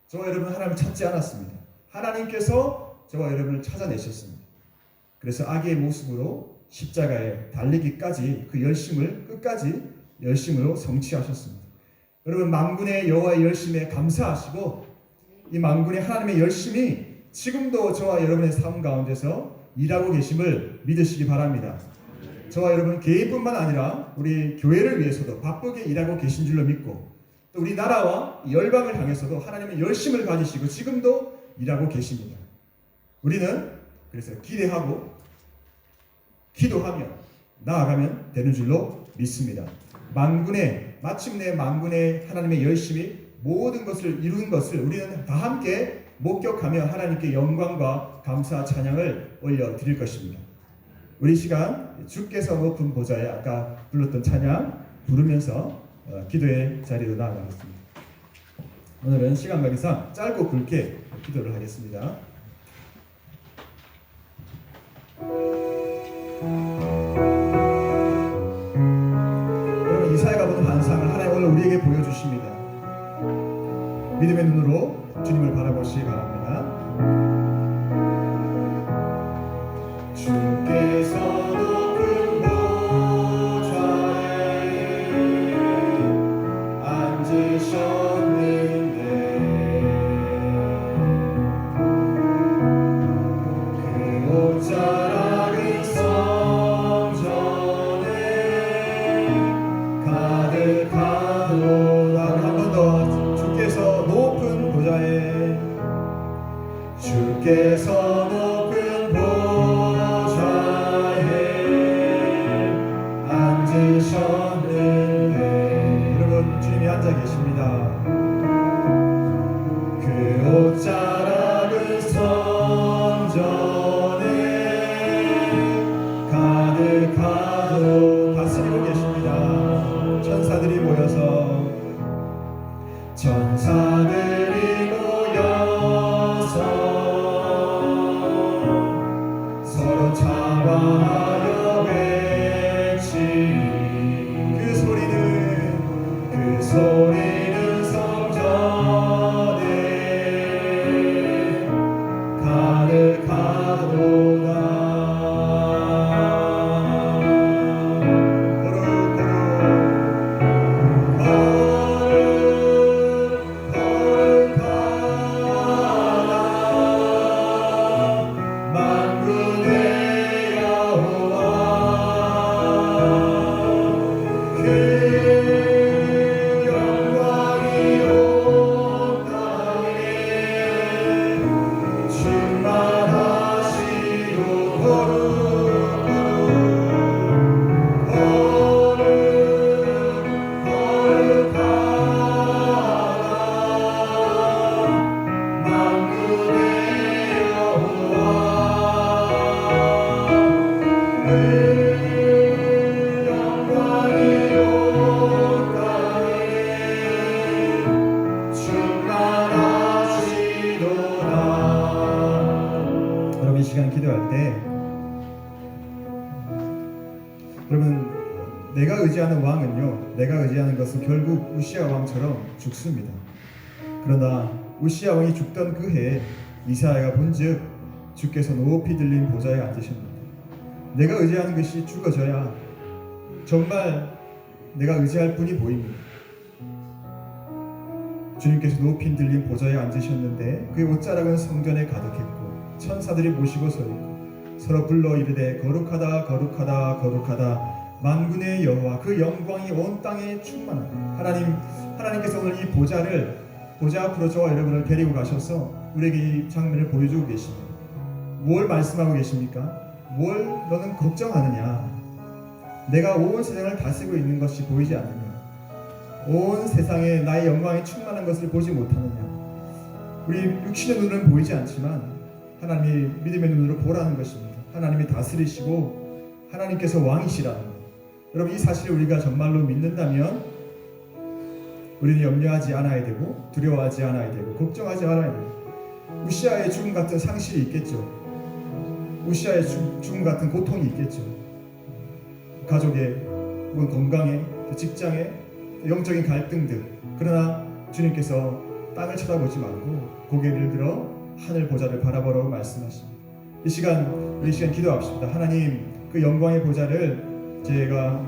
저와 여러분은 하나님을 찾지 않았습니다. 하나님께서 저와 여러분을 찾아내셨습니다. 그래서 아기의 모습으로 십자가에 달리기까지 그 열심을 끝까지 열심으로 성취하셨습니다. 여러분, 만군의 여호와의 열심에 감사하시고 이 만군의 하나님의 열심이 지금도 저와 여러분의 삶 가운데서 일하고 계심을 믿으시기 바랍니다. 저와 여러분 개인뿐만 아니라 우리 교회를 위해서도 바쁘게 일하고 계신 줄로 믿고, 또 우리 나라와 열방을 향해서도 하나님의 열심을 가지시고 지금도 일하고 계십니다. 우리는 그래서 기대하고 기도하며 나아가면 되는 줄로 믿습니다. 마침내 만군의 하나님의 열심이 모든 것을 이룬 것을 우리는 다 함께 목격하며 하나님께 영광과 감사 찬양을 올려드릴 것입니다. 우리 시간 주께서 높은 보좌에 아까 불렀던 찬양 부르면서 기도의 자리로 나아가겠습니다. 오늘은 시간 관계상 짧고 굵게 기도를 하겠습니다. 여러분, 이사야가 보는 환상을 하나님 오늘 우리에게 보여주십니다. 믿음의 눈으로 주님을 바라보시기 바랍니다. 주께서 높은 보좌에 앉으셨는데 그 옷자락은 성전에 가득하도다. 한 번 더. 주께서 높은 보좌에 주께서 높은 앉으셨는데 여러분 주님이 앉아 계십니다. 그 옷자락은 성전에 가득하도 다스리고 계십니다. 천사들이 모여서 서로 참아하여 그 소리는 성전에 가득하도다. 거룩하다 만군의 여호와 그 영광이 온 땅에 충만하시고 거룩하다 만군의 여호와 그 영광이 온 땅에 충만하시도다. 여러분 이 시간 기도할 때 여러분 내가 의지하는 왕은요, 내가 의지하는 것은 결국 우시아 왕처럼 죽습니다. 그러나 우시아 왕이 죽던 그 해에 이사야가 본즉 주께서 높이 들린 보좌에 앉으십니다. 내가 의지하는 것이 죽어져야 정말 내가 의지할 분이 보입니다. 주님께서 높이 들린 보좌에 앉으셨는데 그의 옷자락은 성전에 가득했고 천사들이 모시고 서 있고 서로 불러 이르되 거룩하다 거룩하다 거룩하다 만군의 여호와 그 영광이 온 땅에 충만하다. 하나님께서 오늘 이 보좌 앞으로 저와 여러분을 데리고 가셔서 우리에게 이 장면을 보여주고 계십니다. 뭘 말씀하고 계십니까? 뭘 너는 걱정하느냐? 내가 온 세상을 다스리고 있는 것이 보이지 않느냐? 온 세상에 나의 영광이 충만한 것을 보지 못하느냐? 우리 육신의 눈은 보이지 않지만 하나님이 믿음의 눈으로 보라는 것입니다. 하나님이 다스리시고 하나님께서 왕이시라는 것. 여러분 이 사실을 우리가 정말로 믿는다면 우리는 염려하지 않아야 되고 두려워하지 않아야 되고 걱정하지 않아야 돼요. 우시아의 죽음 같은 상실이 있겠죠. 우시아의 죽음 같은 고통이 있겠죠. 가족의 혹은 건강에 직장에 영적인 갈등들. 그러나 주님께서 땅을 쳐다보지 말고 고개를 들어 하늘 보좌를 바라보라고 말씀하십니다. 이 시간 우리 기도합시다. 하나님 그 영광의 보좌를 제가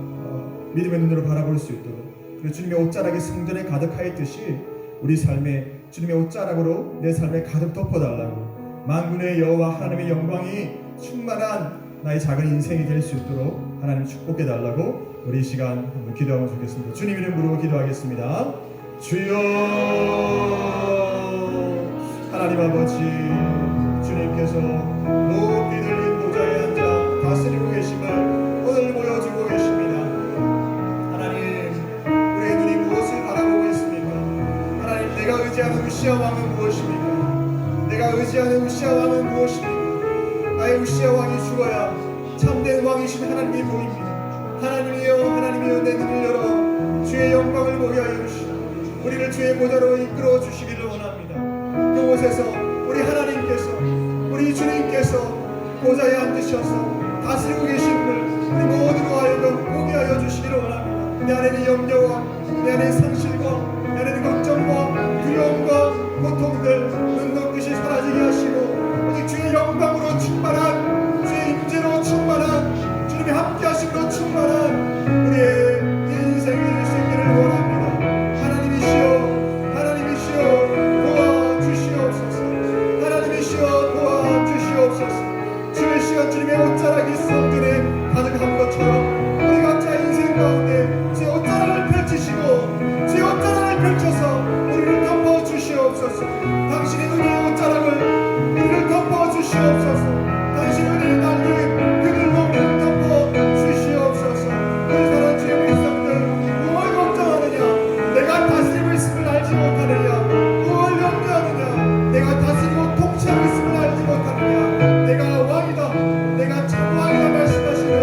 믿음의 눈으로 바라볼 수 있도록 그리고 주님의 옷자락이 성전에 가득하였듯이 우리 삶에 주님의 옷자락으로 내 삶에 가득 덮어달라고 만군의 여호와 하나님의 영광이 충만한 나의 작은 인생이 될 수 있도록 하나님 축복해달라고 우리 이 시간 한번 기도하면 좋겠습니다. 주님 이름으로 기도하겠습니다. 주여 하나님 아버지 주님께서 높이 들린 보좌에 앉아 다스리고 계심을 오늘 보여주고 계십니다. 하나님 우리의 눈이 무엇을 바라보고 있습니까? 하나님 내가 의지하는 우시아 왕은 무엇입니까? 내가 의지하는 우시아 왕은 무엇입니까? 나의 우시아 왕이 죽어야 참된 왕이신 하나님이 보입니다. 하나님이여, 하나님이여, 내 눈을 열어 주의 영광을 보게 하여 주시고 우리를 주의 보좌로 이끌어 주시기를 원합니다. 그곳에서 우리 하나님께서, 우리 주님께서 보좌에 앉으셔서 다스리고 계심을 우리 모두로 하여금 보게 하여 주시기를 원합니다. 내 안에는 염려와 내 안에는 상실과 내 안에는 걱정과 두려움과 고통들 눈 녹듯이 사라지게 하시고 오직 주의 영광으로 충만한, 주의 임재로 충만한, 주님이 함께 하심으로 충만한 우리의 인생을 생기를 원합니다. 하나님이시여, 하나님이시여, 도와주시옵소서. 하나님이시여, 도와주시옵소서. 주의 시간 주님의 옷자락이 성전에 가득한 것처럼 우리 각자 인생 가운데 주의 옷자락을 펼치시고 주의 옷자락을 펼쳐서 우리를 덮어주시옵소서. 당신의 은혜의 옷자락을 우리를 덮어주시옵소서. 당신의 은혜의 날개 그들 몸을 덮어주시옵소서. 그래서 주의 백성들 무엇을 걱정하느냐, 내가 다스리고 있음을 알지 못하느냐, 무엇을 염려하느냐, 내가 다스리고 통치하고 있음을 알지 못하느냐, 내가 왕이다, 내가 참 왕이다 말씀하시는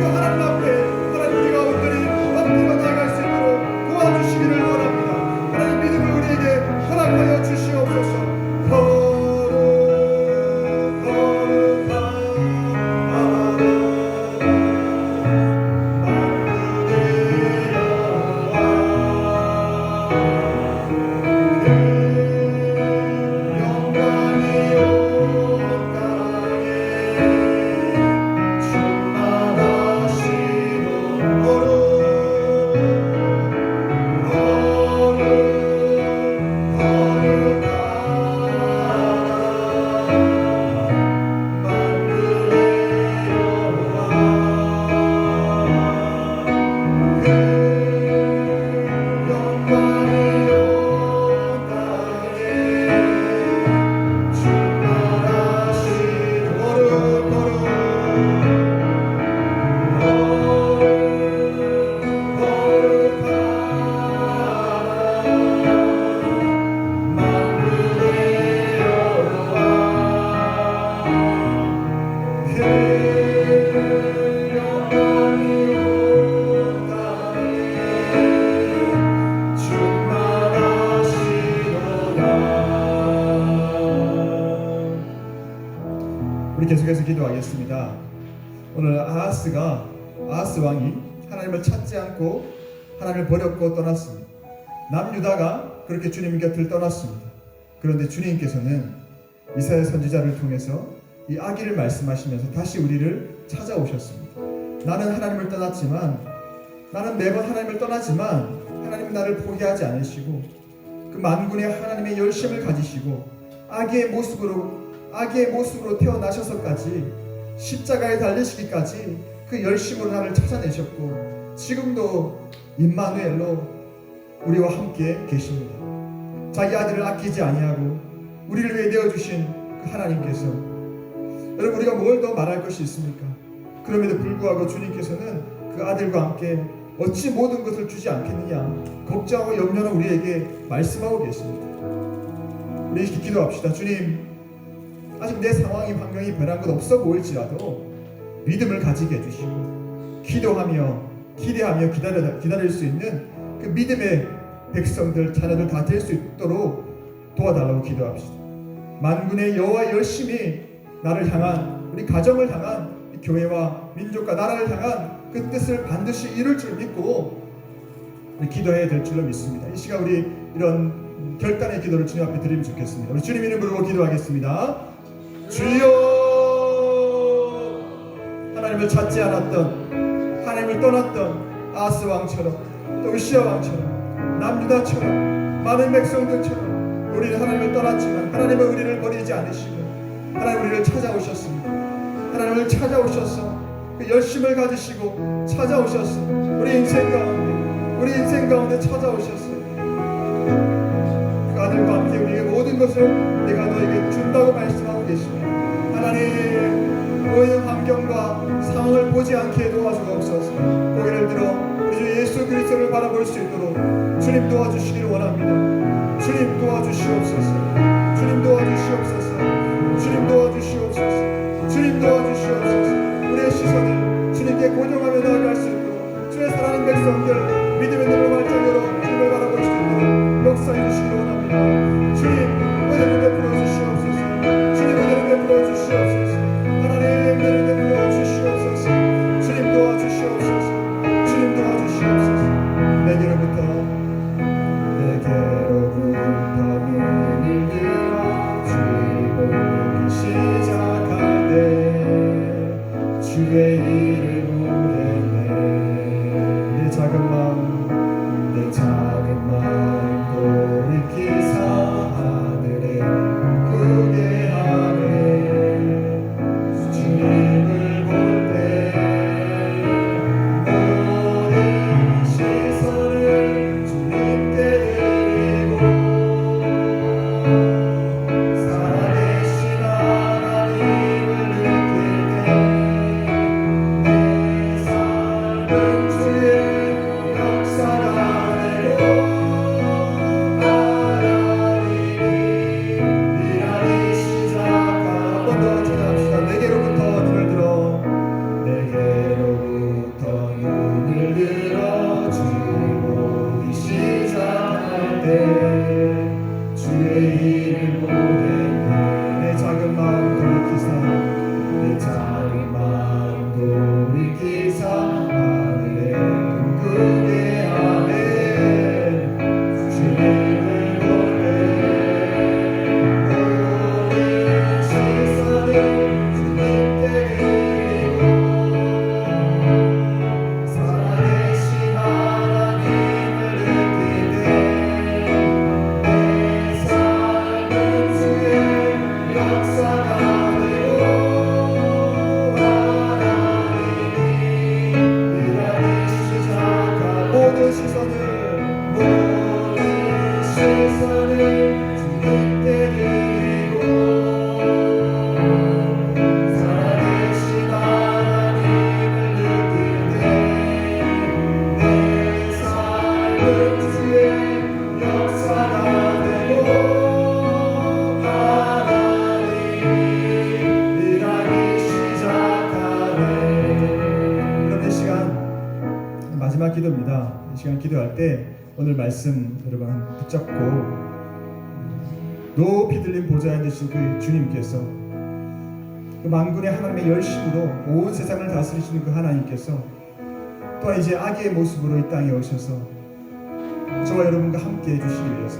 그 하나님 앞에 하나님 우리가 온전히 엎드려 나아갈 수 있도록 도와주시기를 원합니다. 하나님 믿음을 우리에게 허락하여 주시옵소서. 우리 계속해서 기도하겠습니다. 오늘 아하스 왕이 하나님을 찾지 않고 하나님을 버렸고 떠났습니다. 남유다가 그렇게 주님 곁을 떠났습니다. 그런데 주님께서는 이사야 선지자를 통해서 이 아기를 말씀하시면서 다시 우리를 찾아오셨습니다. 나는 하나님을 떠났지만, 나는 매번 하나님을 떠나지만 하나님은 나를 포기하지 않으시고 그 만군의 하나님의 열심을 가지시고 아기의 모습으로 태어나셔서까지 십자가에 달리시기까지 그 열심으로 나를 찾아내셨고 지금도 임마누엘로 우리와 함께 계십니다. 자기 아들을 아끼지 아니하고 우리를 위해 내어주신 그 하나님께서, 여러분 우리가 뭘 더 말할 것이 있습니까? 그럼에도 불구하고 주님께서는 그 아들과 함께 어찌 모든 것을 주지 않겠느냐 걱정하고 염려는 우리에게 말씀하고 계십니다. 우리 이렇게 기도합시다. 주님, 아직 내 상황이 환경이 변한 것 없어 보일지라도 믿음을 가지게 해주시고 기도하며 기대하며 기다릴 수 있는 그 믿음의 백성들, 자녀들 다 될 수 있도록 도와달라고 기도합시다. 만군의 여호와의 열심이 나를 향한, 우리 가정을 향한, 교회와 민족과 나라를 향한 그 뜻을 반드시 이룰 줄 믿고 우리 기도해야 될 줄로 믿습니다. 이 시간 우리 이런 결단의 기도를 주님 앞에 드리면 좋겠습니다. 우리 주님 이름 부르고 기도하겠습니다. 주여, 하나님을 찾지 않았던, 하나님을 떠났던 아하스 왕처럼, 또 우시아 왕처럼, 남유다처럼, 많은 백성들처럼 우리는 하나님을 떠났지만 하나님은 우리를 버리지 않으시고 하나님 우리를 찾아오셨습니다. 하나님을 찾아오셔서 그 열심을 가지시고 찾아오셨어. 우리 인생 가운데 찾아오셨어요. 그 아들과 함께 우리에게 모든 것을 내가 너에게 준다고 말씀하고 계십니다. 하나님, 모든 환경과 상황을 보지 않게 도와주옵소서. 고개를 들어 우리 주 예수 그리스도를 바라볼 수 있도록 주님 도와주시기를 원합니다. 주님 도와주시옵소서. 주님 도와주시옵소서. 주님 도와주시옵소서. 주님 도와주시옵소서. 우리의 시선을 백성들 믿음의 눈을 활짝 열어 주님을 바라볼 수 있는 역사해 주시기 원합니다. 주님 은혜를 베풀어 주시옵소서. 주님 은혜를 베풀어 주시옵소서. 하나님 은혜를 베풀어 주시옵소서. 주님 도와주시옵소서. 주님 도와주시옵소서. 내게로부터 문을 들어 주의 보기 시작할 때 주의 일을 보냈네. 내 작은 마음 돌이키사 하늘에 크게 하네. 주님을 볼 때 모든 시선을 주님께 드리고 살아계신 하나님을 느낄 때 내 삶은 주의 역사가 되고 하나님이 시작한 한 번 더 찬양합시다. 내게로부터 눈을 들어 주를 보기 시작할 때 주의 일을 보냈네. 내 작은 마음 돌이키사 하늘에 크게 하네. 주님을 볼 때 모든 시선을 주님께 드리고 살아계신 하나님을 느낄 때 내 삶은 주의 역사가 되고 하나님이 일하기 시작한 모든 시선을 주님께 드리고 살아계신 하나님을 느낄 때 내 삶은 주의 역사가 되고 하나님이 일하기 시작하네. 그럼 이 시간 마지막 기도입니다. 이 시간 기도할 때 오늘 말씀 여러분 붙잡고 높이 들린 보좌에 앉으신 그 주님께서 그 만군의 하나님의 열심으로 온 세상을 다스리시는 그 하나님께서 또한 이제 아기의 모습으로 이 땅에 오셔서 저와 여러분과 함께 해주시기 위해서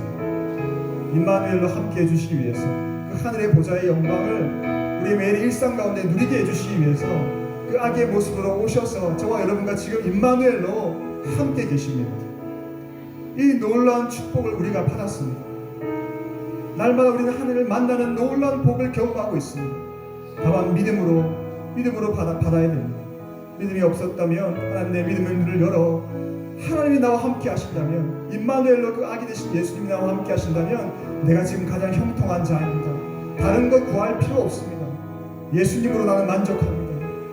임마누엘로 함께 해주시기 위해서 그 하늘의 보좌의 영광을 우리 매일 일상 가운데 누리게 해주시기 위해서 그 아기의 모습으로 오셔서 저와 여러분과 지금 임마누엘로 함께 계십니다. 이 놀라운 축복을 우리가 받았습니다. 날마다 우리는 하늘을 만나는 놀라운 복을 경험하고 있습니다. 다만 믿음으로 받아야 됩니다. 믿음이 없었다면 하나님 내 믿음의 눈을 열어 하나님이 나와 함께 하신다면 임마누엘로 그 아기 되신 예수님이 나와 함께 하신다면 내가 지금 가장 형통한 자입니다. 다른 것 구할 필요 없습니다. 예수님으로 나는 만족합니다.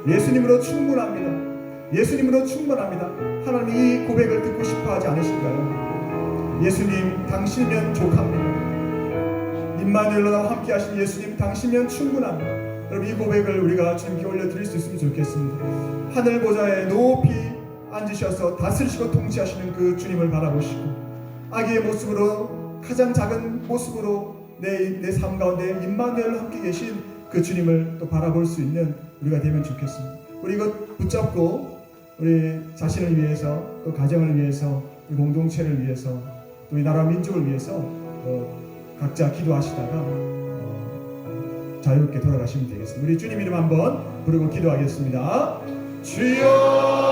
예수님으로 충분합니다. 예수님으로 충분합니다. 하나님이 이 고백을 듣고 싶어 하지 않으실까요? 예수님 당신이면 족합니다. 임마누엘로 나와 함께 하신 예수님 당신이면 충분합니다. 여러분 이 고백을 우리가 주님께 올려드릴 수 있으면 좋겠습니다. 하늘 보좌에 높이 앉으셔서 다스리시고 통치하시는 그 주님을 바라보시고 아기의 모습으로 가장 작은 모습으로 내 삶 가운데 임마누엘로 함께 계신 그 주님을 또 바라볼 수 있는 우리가 되면 좋겠습니다. 우리 이것 붙잡고 우리 자신을 위해서 또 가정을 위해서 우리 공동체를 위해서 또 이 나라 민족을 위해서 각자 기도하시다가 자유롭게 돌아가시면 되겠습니다. 우리 주님 이름 한번 부르고 기도하겠습니다. 주여